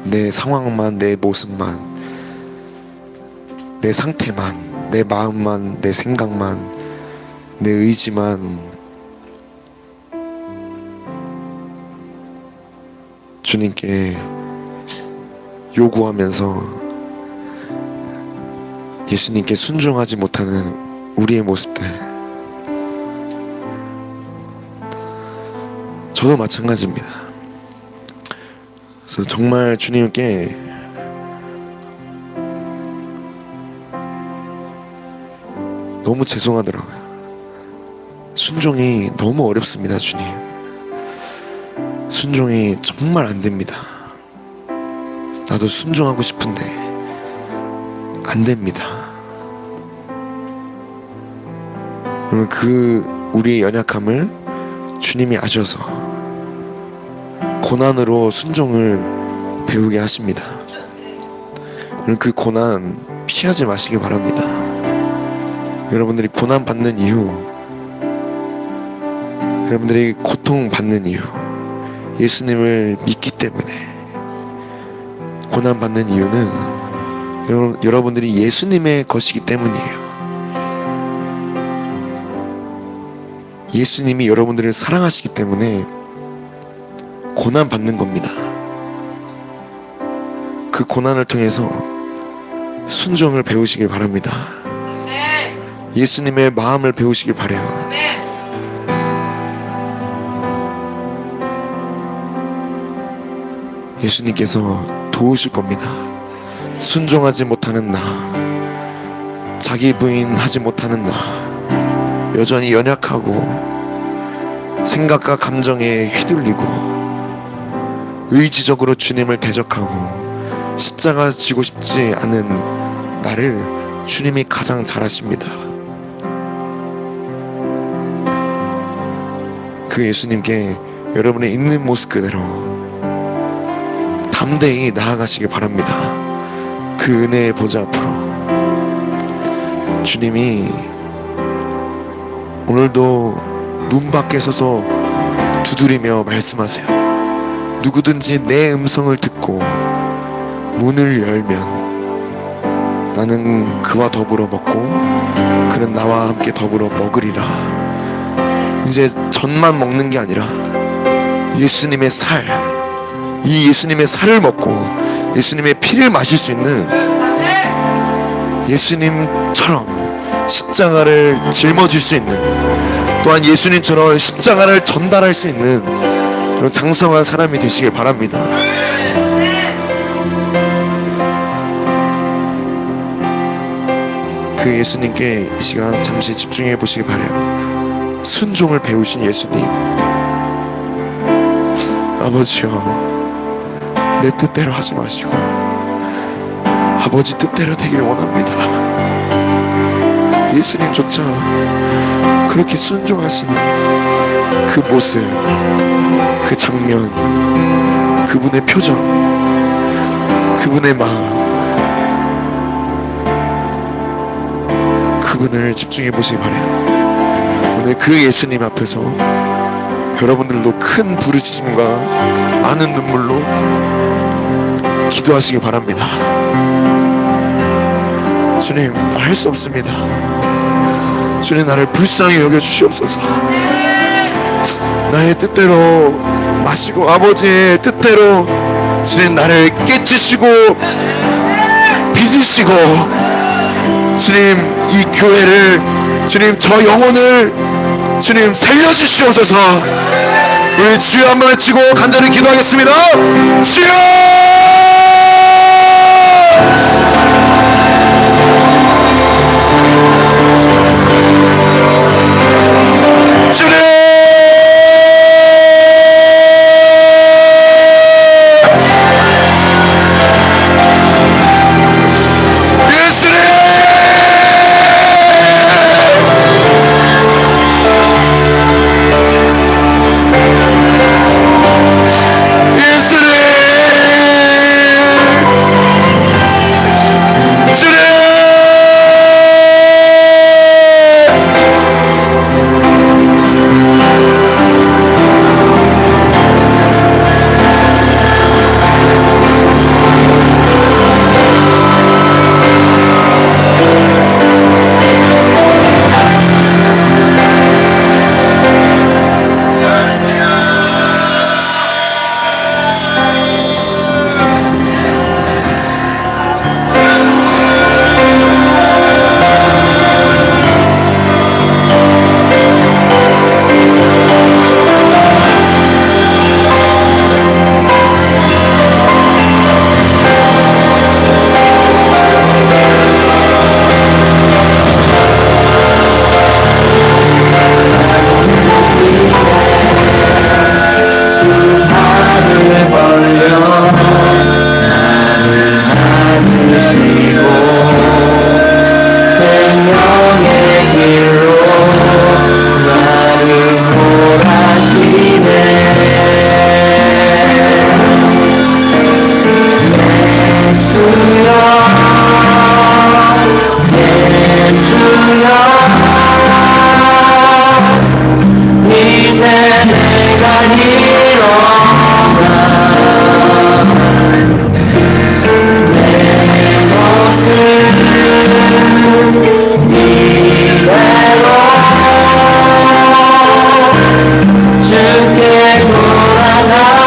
내 상황만, 내 모습만, 내 상태만, 내 마음만, 내 생각만, 내 의지만 주님께 요구하면서 예수님께 순종하지 못하는 우리의 모습들, 저도 마찬가지입니다. 그래서 정말 주님께 너무 죄송하더라고요. 순종이 너무 어렵습니다. 주님, 순종이 정말 안 됩니다. 나도 순종하고 싶은데 안 됩니다. 그러면 그 우리의 연약함을 주님이 아셔서 고난으로 순종을 배우게 하십니다. 그럼 그 고난 피하지 마시기 바랍니다. 여러분들이 고난 받는 이유, 여러분들이 고통 받는 이유, 예수님을 믿기 때문에 고난 받는 이유는 여러분들이 예수님의 것이기 때문이에요. 예수님이 여러분들을 사랑하시기 때문에 고난 받는 겁니다. 그 고난을 통해서 순종을 배우시길 바랍니다. 예수님의 마음을 배우시길 바라요. 예수님께서 도우실 겁니다. 순종하지 못하는 나, 자기 부인하지 못하는 나, 여전히 연약하고 생각과 감정에 휘둘리고 의지적으로 주님을 대적하고 십자가 지고 싶지 않은 나를 주님이 가장 잘 아십니다. 그 예수님께 여러분의 있는 모습 그대로 담대히 나아가시길 바랍니다. 그 은혜의 보좌 앞으로 주님이 오늘도 문 밖에 서서 두드리며 말씀하세요. 누구든지 내 음성을 듣고 문을 열면 나는 그와 더불어 먹고 그는 나와 함께 더불어 먹으리라. 이제 전만 먹는 게 아니라 예수님의 살, 이 예수님의 살을 먹고 예수님의 피를 마실 수 있는, 예수님처럼 십자가를 짊어질 수 있는, 또한 예수님처럼 십자가를 전달할 수 있는 그런 장성한 사람이 되시길 바랍니다. 그 예수님께 이 시간 잠시 집중해 보시기 바라요. 순종을 배우신 예수님, 아버지여, 내 뜻대로 하지 마시고 아버지 뜻대로 되길 원합니다. 예수님조차 그렇게 순종하신 그 모습, 그 장면, 그분의 표정, 그분의 마음, 그분을 집중해 보시기 바라요. 오늘 그 예수님 앞에서 여러분들도 큰 부르짖음과 많은 눈물로 기도하시기 바랍니다. 주님, 나 할 수 없습니다. 주님, 나를 불쌍히 여겨주시옵소서. 나의 뜻대로 마시고 아버지의 뜻대로 주님 나를 깨치시고 빚으시고, 주님 이 교회를, 주님 저 영혼을 주님 살려주시옵소서. 우리 주여 한번 외치고 간절히 기도하겠습니다. 주여! 주님! 이제 내가 일어나 내 모습 이대로 주께 돌아갑니다.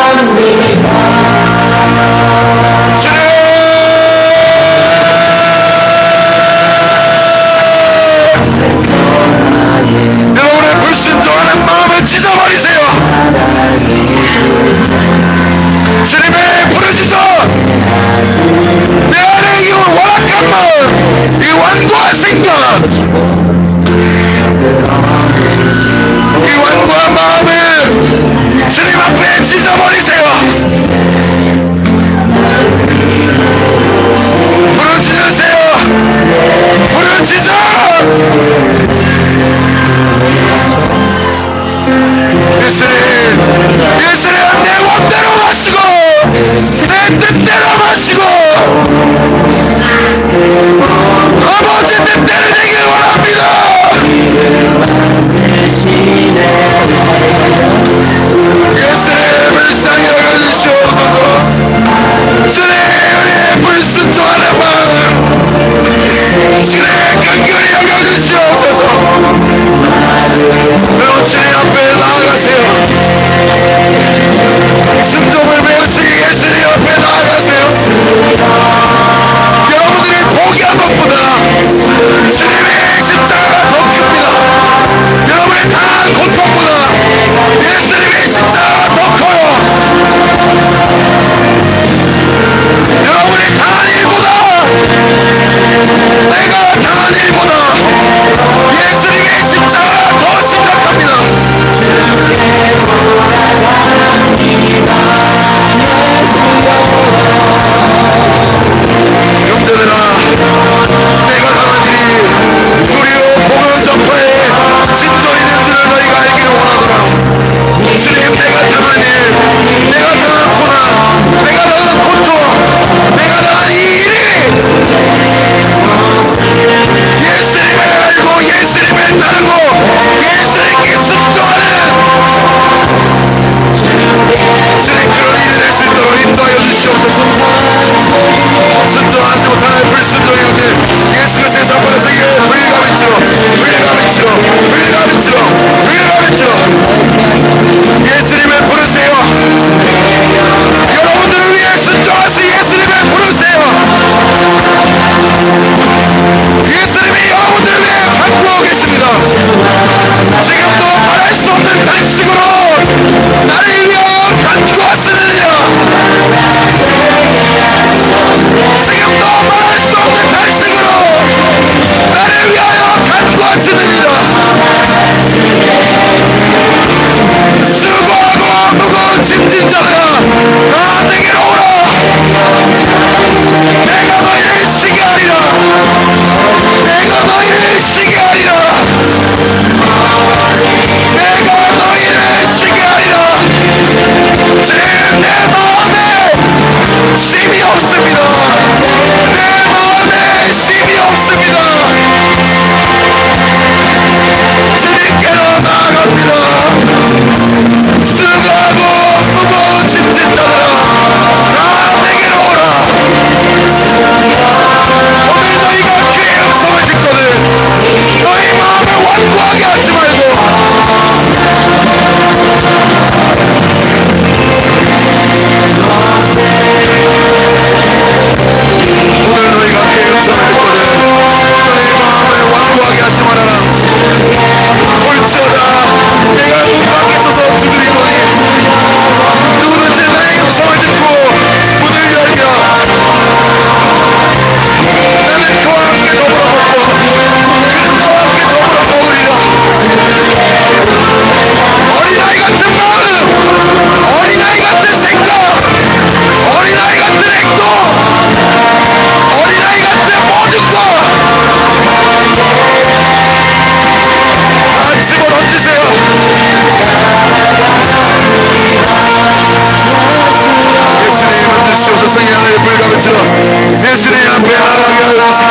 예수님 앞에 나가게 하소서.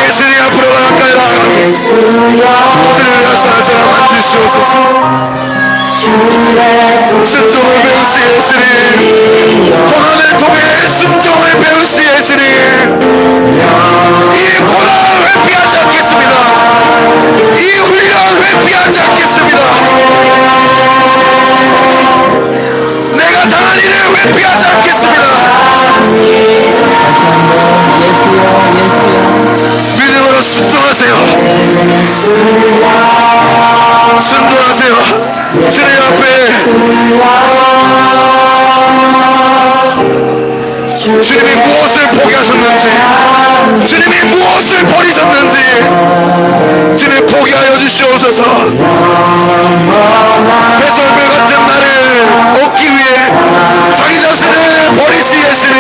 예수님 앞으로 가까이 나가게 예수여 주를 사사람 만드시옵소서. 순종을 배우시 예수님. 고난을 통해 순종을 배우시 예수님. 이 고난을 회피하지 않겠습니다. 이 훈련을 회피하지 않겠습니다. 내가 당한 일을 회피하지 않겠습니다. 예수여 예수여 믿음으로 순종하세요. 순종하세요. 주님 앞에 주님이 무엇을 포기하셨는지, 주님이 무엇을 버리셨는지 주님 포기하여 주시옵소서. 배설물 같은 나를 얻기 위해 자기 자신을 버리시 예수님.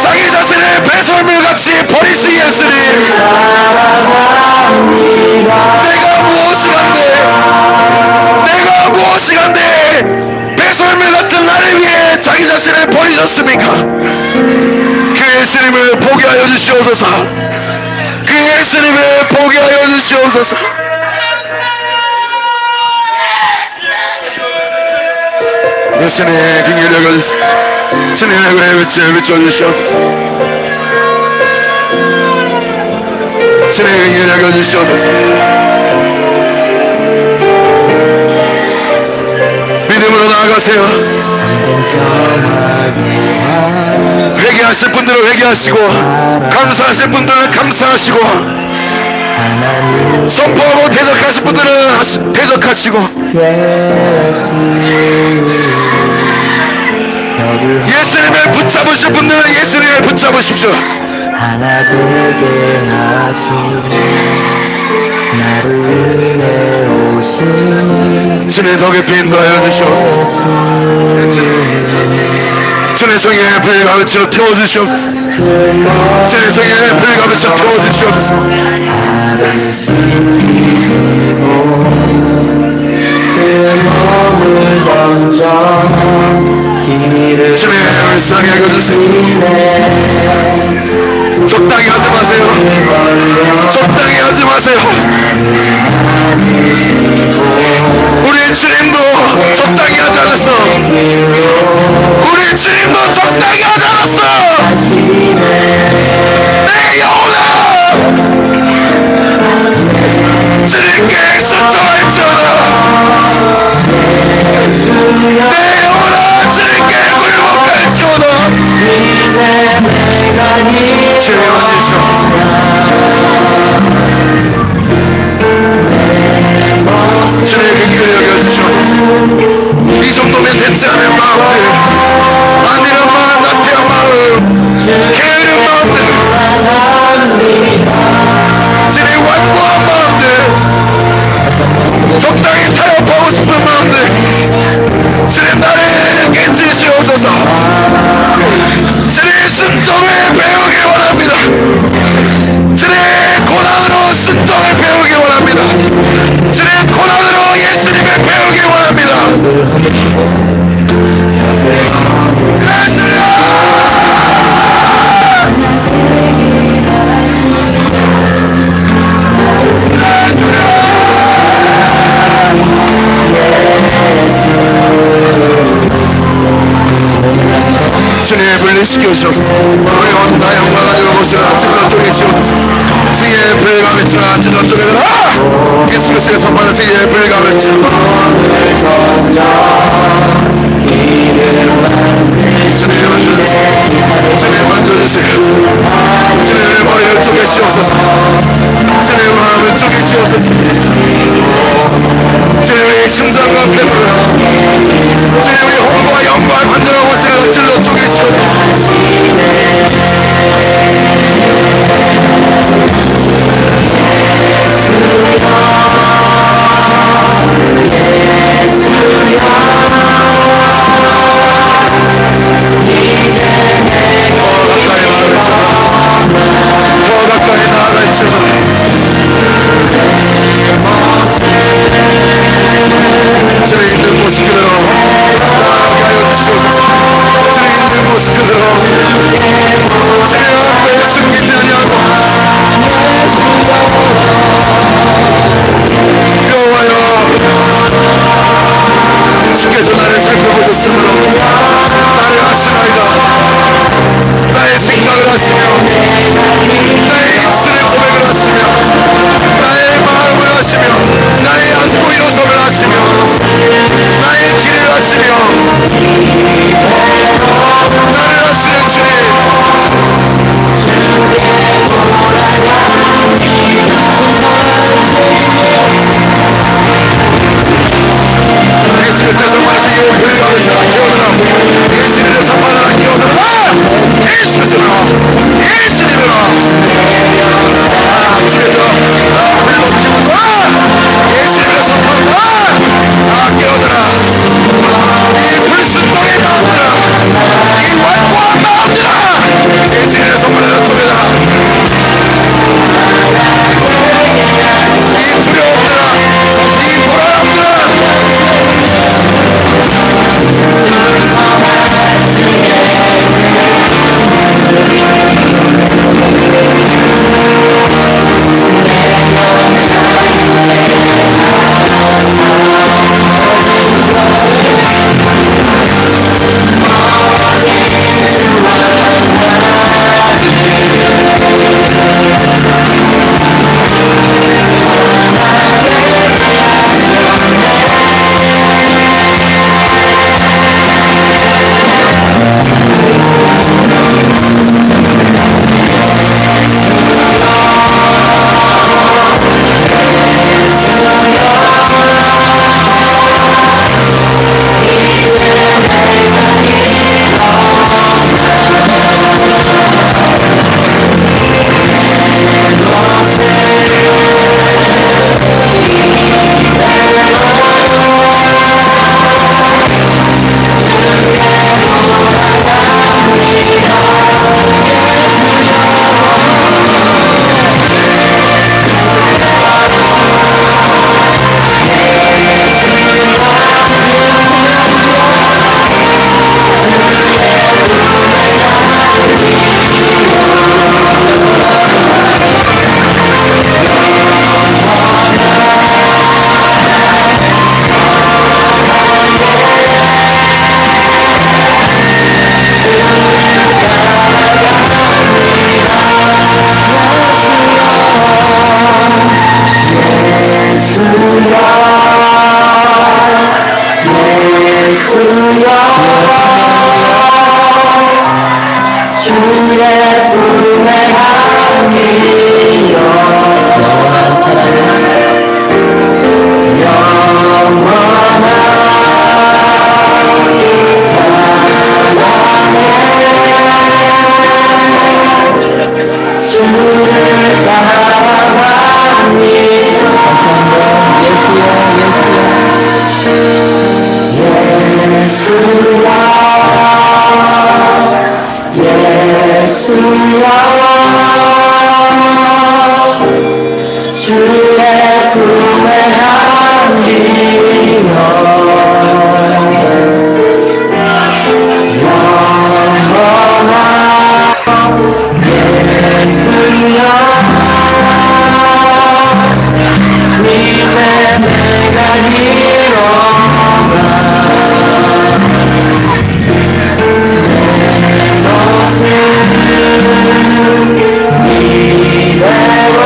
자기 자신을 배설물같이 버리시 예수님. 내가 무엇이 간대, 내가 무엇이 간대 배설물 같은 나를 위해 자기 자신을 버리셨습니까? 그 예수님을 포기하여 주시옵소서. 그 예수님을 포기하여 주시옵소서. 예수님 긍휼히 여겨주세요. 주님의 그의 빛을 비춰주시옵소서. 주님의 긍휼히 여겨주시옵소서. 믿음으로 나아가세요. 회개하실 분들은 회개하시고, 감사하실 분들은 감사하시고, 선포하고 대적하실 분들은 대적하시고, 예수님을 붙잡으실 분들은 예수님을 붙잡으십시오. 하나 되게 하시고 나를 위해 오신 주님 더 깊이 인도하여 주시옵소서. 주님 성에 불을 가르쳐 태워주시옵소서. 주님 성에 불을 가르쳐 태워주시옵소서. 나를 씻기시고 그 몸을 던져 길을 주님 불쌍히 여겨주세요. 적당히 하지 마세요. 적당히 하지 마세요. 우리 주님도 적당히 하지 않았어. 우리 주님도 적당히 하지 않았어. 내 영혼아 주님께 순종할지어다. 내 영혼아 주님께 굴복할지어다. 이제 내가 주님 만지시옵소서. 주님 긍휼히 여겨주시옵소서. 이 정도면 됐지 않은 마음들, 아니란 마음, 나태한 마음, 게으른 마음들, 주님 완고한 마음들, 적당히 타협하고 싶은 마음들, 주님 나를 깨치시옵소서. 주님 순종을 배우기 원합니다. 주의 품에 안기어 영원한 예수여 이제 내가 일어나 내 것을 이대로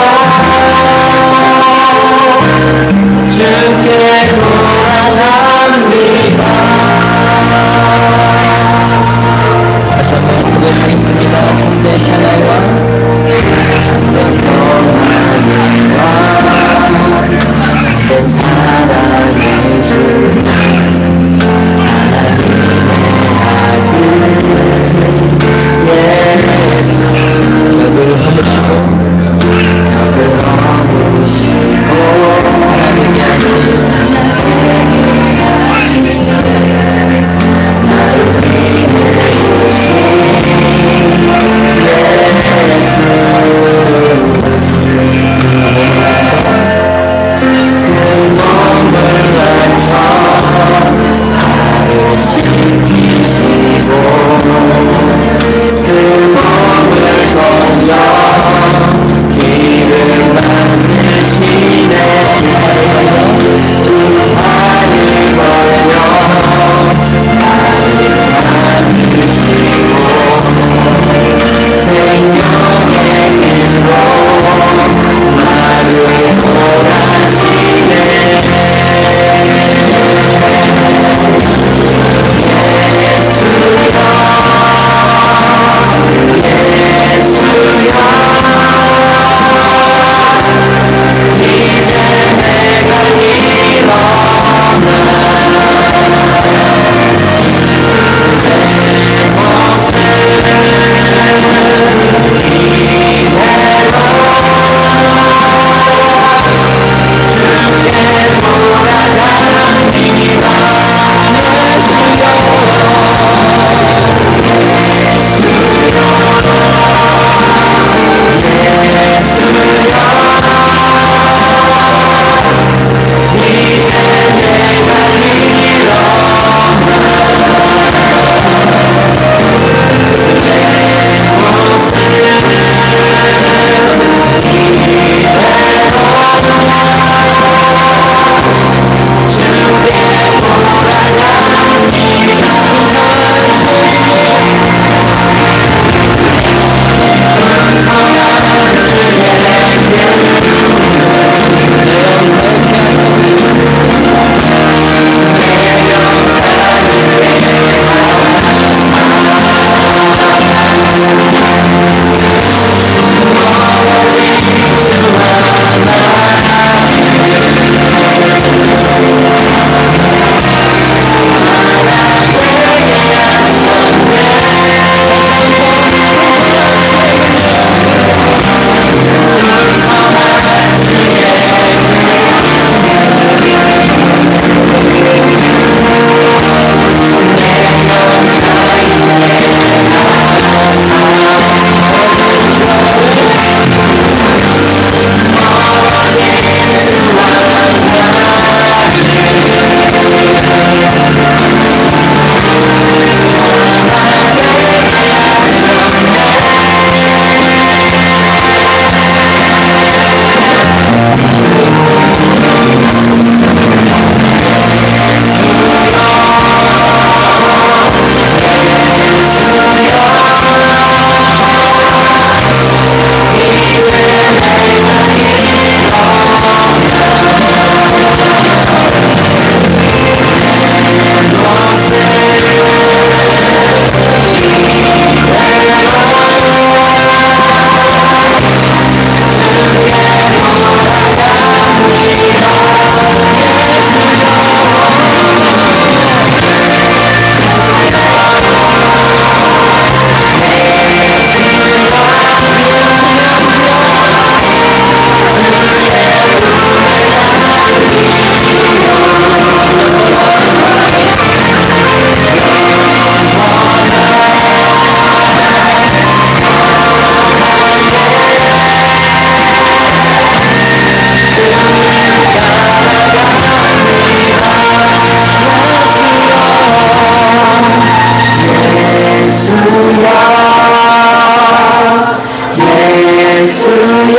주의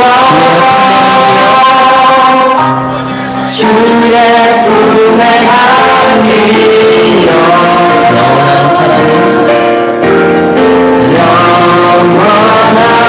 품에 안기며 영원한 사랑에 영원한 사랑에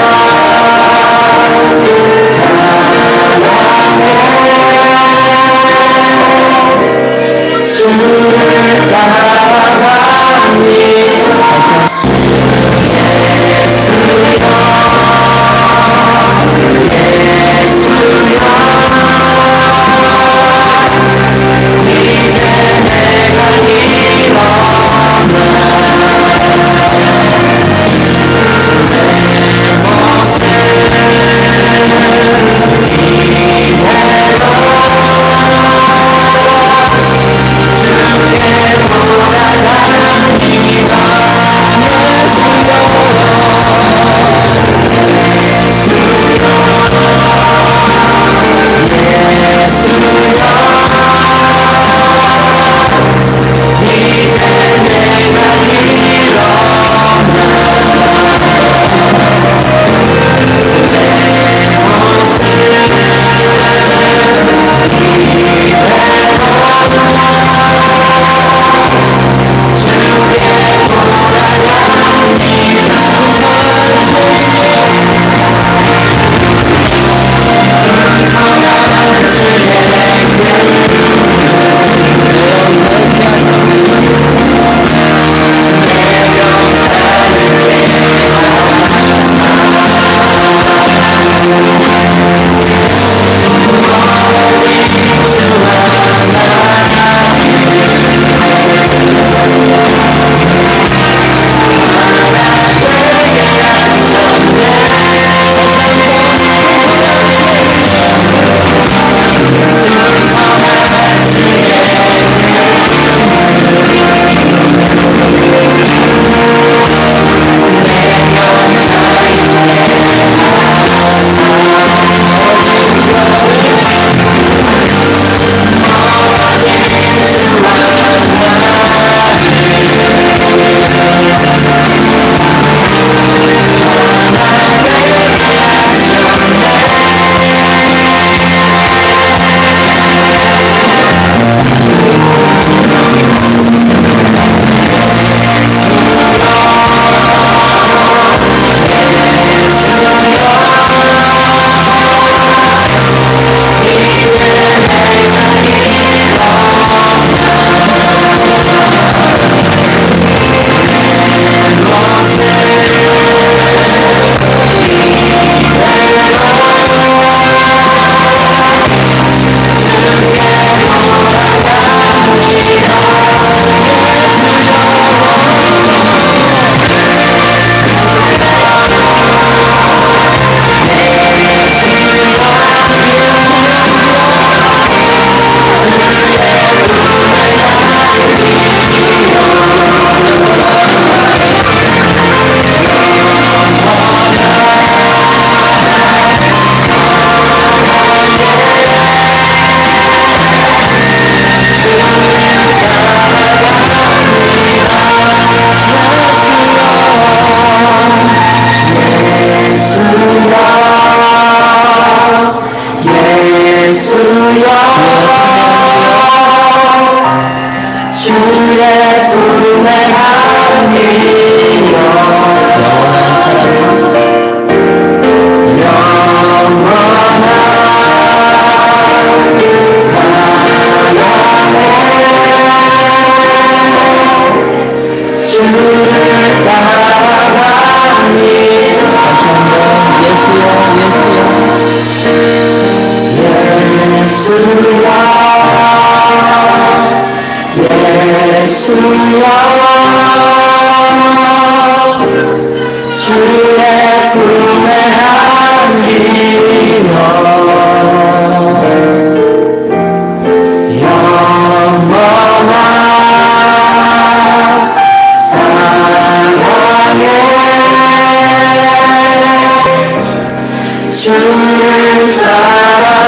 주를 따라갑니다.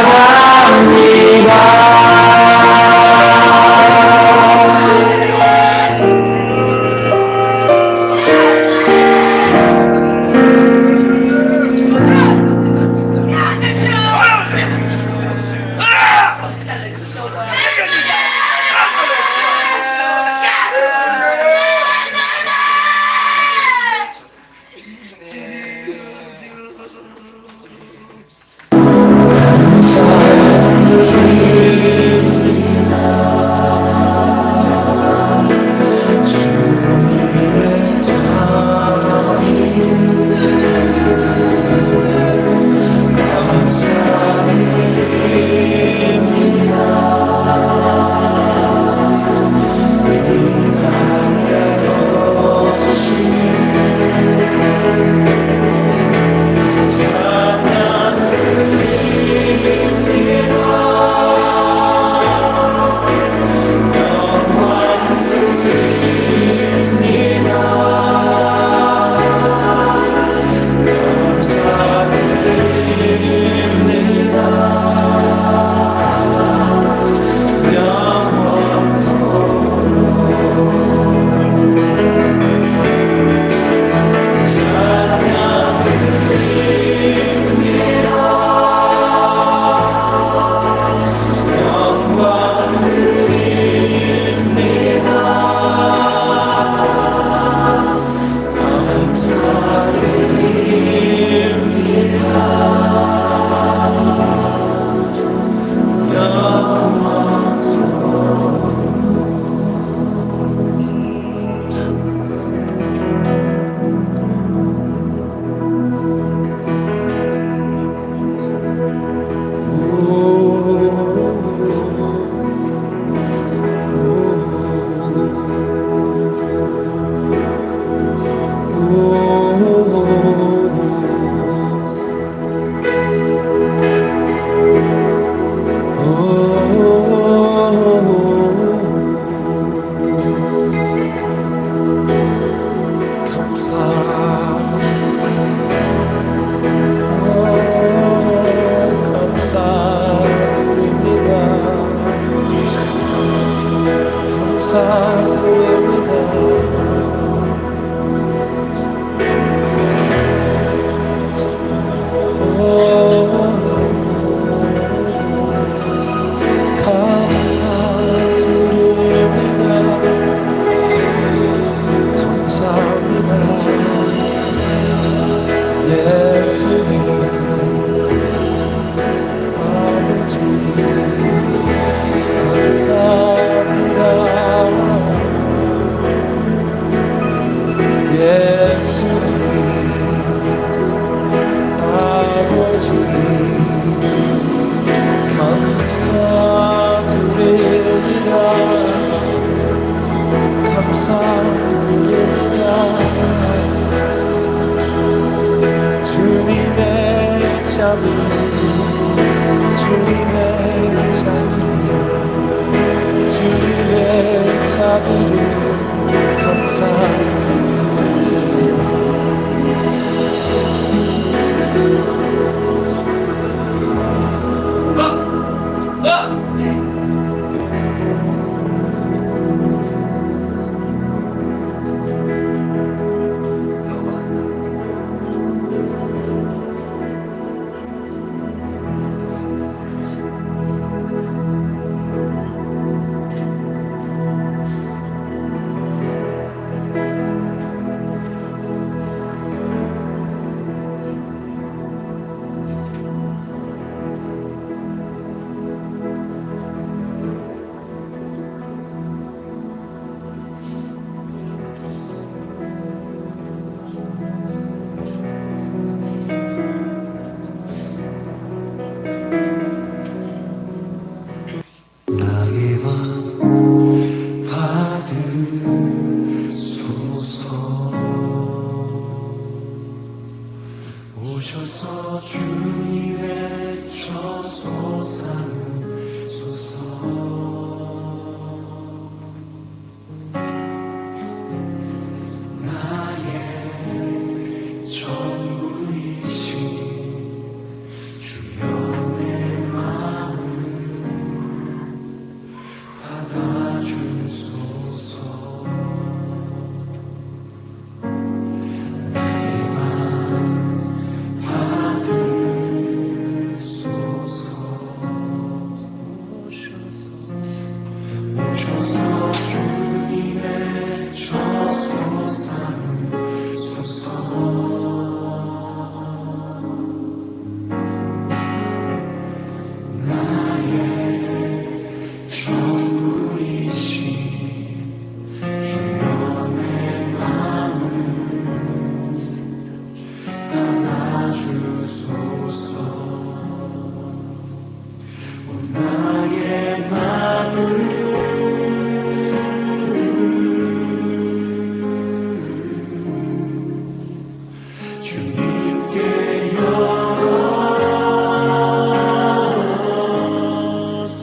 오셔서 주님의 저소 삼으소서. 나의 전부이신 주여 내 마음을 받아주소서. 오셔서 주님의 저소 삼으소서. 나의 전부이신 주여 내 마음을 받아주소서. 나의 마음을 주님께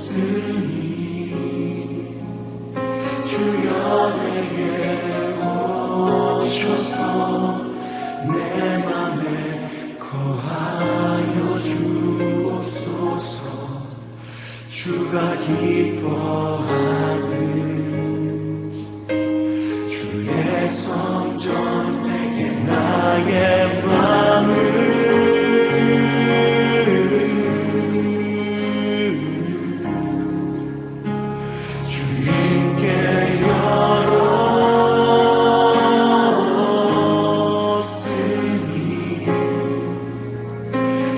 열었으니 주여 내게 오셔서 내 맘에 거하여 주옵소서. 주가 기뻐하는 주의 성전 내게 나의 맘을 주님께 열었으니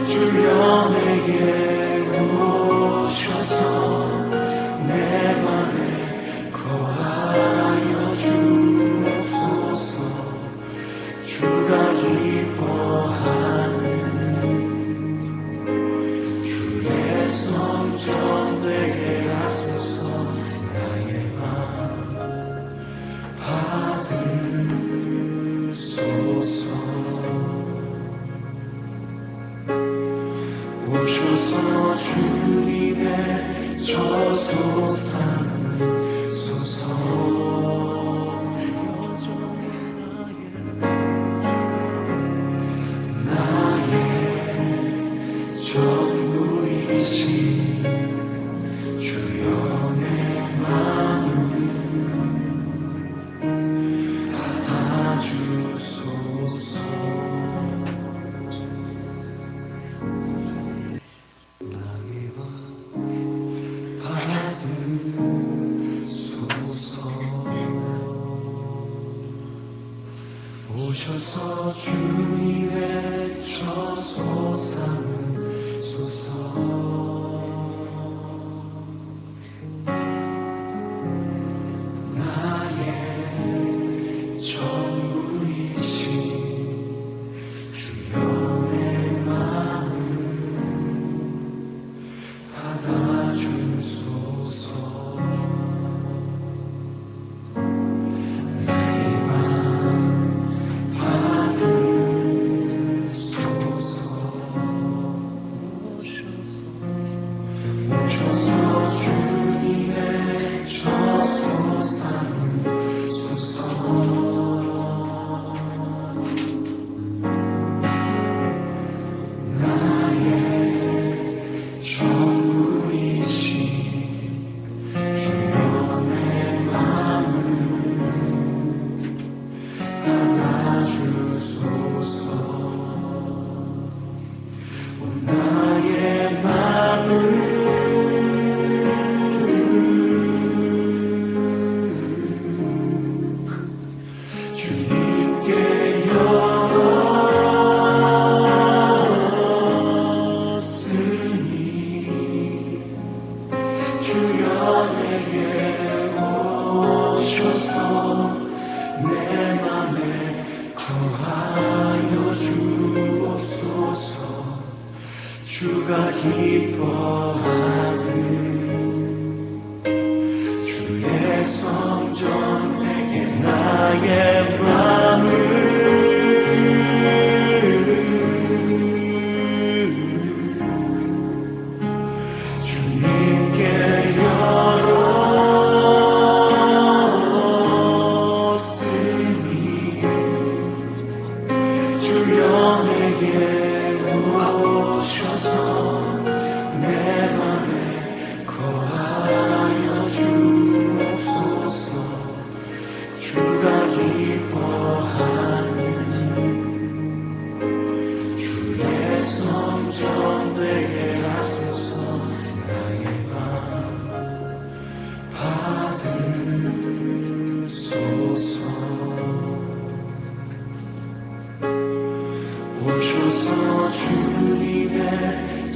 주여 내게 오셔서 내 맘에 거하여 주옵소서. 주가 기뻐하는 주의 성전 되게 하소서. 나의 맘 받으소서. 오셔서 주님의 저소 삼으소서. 나의 전부이신 주여 내 마음을 받아주소서. 받으소서. 오셔서 주님의 저소 주가 기뻐하는 주의 성전 내게 나의 맘을 주님께 열었으니 주여 내게 오셔서 내 맘에 거하여 주옵소서. 주가 기뻐하는 주의 성전 되게 하소서. 나의 맘 받으소서. 오셔서 주님의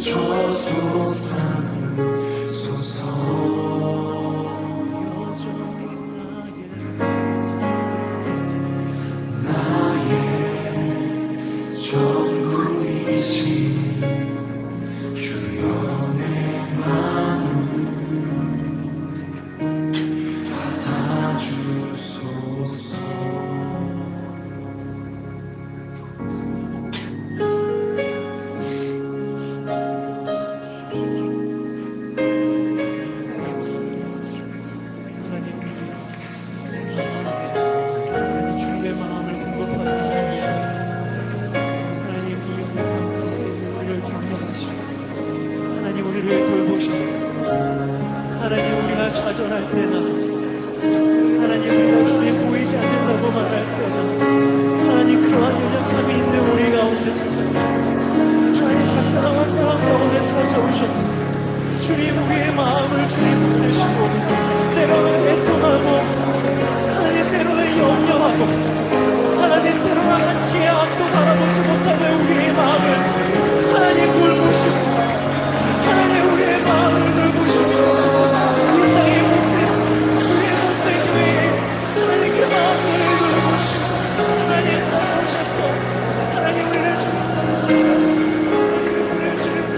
저소 삼으소서. 나의 전부이신 주여 내 맘을 받아주소서. 주님의 마음을 공급하는 하나님, 우리를 경험하시고 하나님 우리를 돌보셔서 하나님 우리가 좌절할 때나 하나님 우리가 주님 보이지 않는다고 말할 때나 하나님 그러한 연약함이 있는 우리 가운데 찾아오셔서 하나님 각 사람 한 사람 가운데 찾아오셔서 주님 우리의 마음을 주님 보내시고 때로는 애통하고 하나님 때로는 염려하고 하나님 때로는 한치의 앞도 바라보지 못하는 우리의 마음을 하나님 돌보시고 하나님 우리의 마음을 돌보시고 이 땅의 못된 주의 못된 교회에 하나님 그 마음을 돌보시고 하나님 찾아오셔서 하나님 우리를 주님으로 우리를 주님으로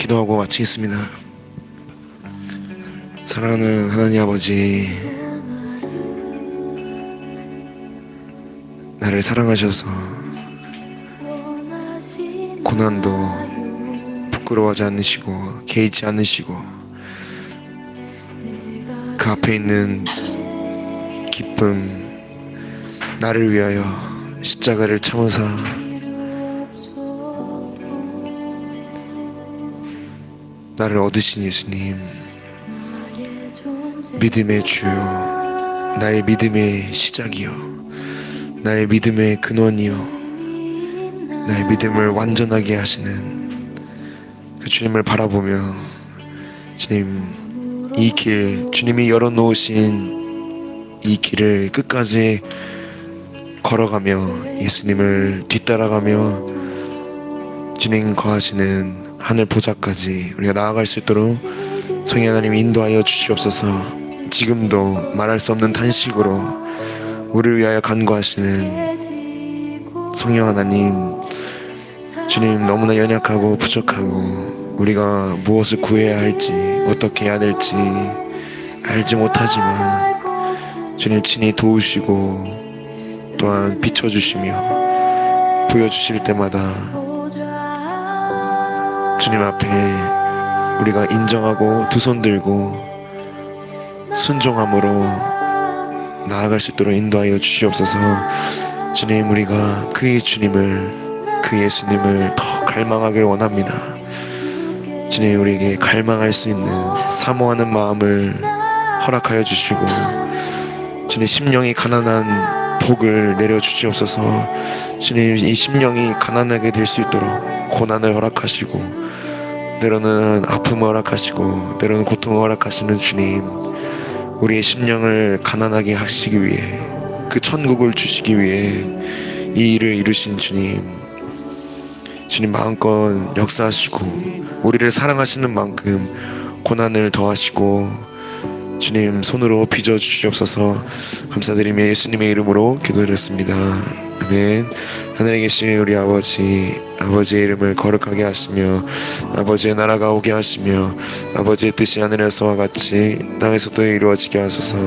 기도하고 마치겠습니다. 사랑하는 하나님 아버지, 나를 사랑하셔서 고난도 부끄러워하지 않으시고 개의치 않으시고 그 앞에 있는 기쁨, 나를 위하여 십자가를 참으사 나를 얻으신 예수님, 믿음의 주요, 나의 믿음의 시작이요, 나의 믿음의 근원이요, 나의 믿음을 완전하게 하시는 그 주님을 바라보며, 주님, 이 길, 주님이 열어놓으신 이 길을 끝까지 걸어가며 예수님을 뒤따라가며 주님 거하시는 하늘 보좌까지 우리가 나아갈 수 있도록 성령 하나님 인도하여 주시옵소서. 지금도 말할 수 없는 탄식으로 우리를 위하여 간구하시는 성령 하나님, 주님, 너무나 연약하고 부족하고 우리가 무엇을 구해야 할지 어떻게 해야 될지 알지 못하지만 주님 친히 도우시고 또한 비춰주시며 보여주실 때마다 주님 앞에 우리가 인정하고 두 손 들고 순종함으로 나아갈 수 있도록 인도하여 주시옵소서. 주님, 우리가 그의 주님을, 그 예수님을 더 갈망하길 원합니다. 주님, 우리에게 갈망할 수 있는 사모하는 마음을 허락하여 주시고 주님, 심령이 가난한 복을 내려주시옵소서. 주님, 이 심령이 가난하게 될 수 있도록 고난을 허락하시고 때로는 아픔을 허락하시고 때로는 고통을 허락하시는 주님, 우리의 심령을 가난하게 하시기 위해, 그 천국을 주시기 위해 이 일을 이루신 주님, 주님 마음껏 역사하시고 우리를 사랑하시는 만큼 고난을 더하시고 주님 손으로 빚어주시옵소서. 감사드리며 예수님의 이름으로 기도드렸습니다. 아멘. 하늘에 계신 우리 아버지, 아버지의 이름을 거룩하게 하시며 아버지의 나라가 오게 하시며 아버지의 뜻이 하늘에서와 같이 땅에서도 이루어지게 하소서.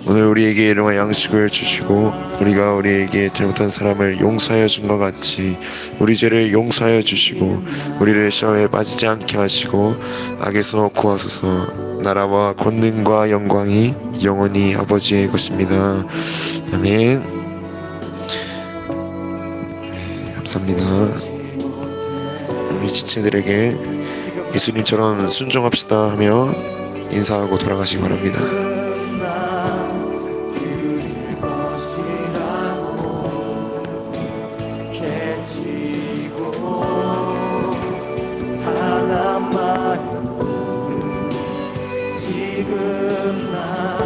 오늘 우리에게 일용할 양식을 주시고 우리가 우리에게 잘못한 사람을 용서하여 준 것 같이 우리 죄를 용서하여 주시고 우리를 시험에 빠지지 않게 하시고 악에서 구하소서. 나라와 권능과 영광이 영원히 아버지의 것입니다. 아멘. 네, 감사합니다. 우리 지체들에게 예수님처럼 순종합시다 하며 인사하고 돌아가시기 바랍니다. 지금 나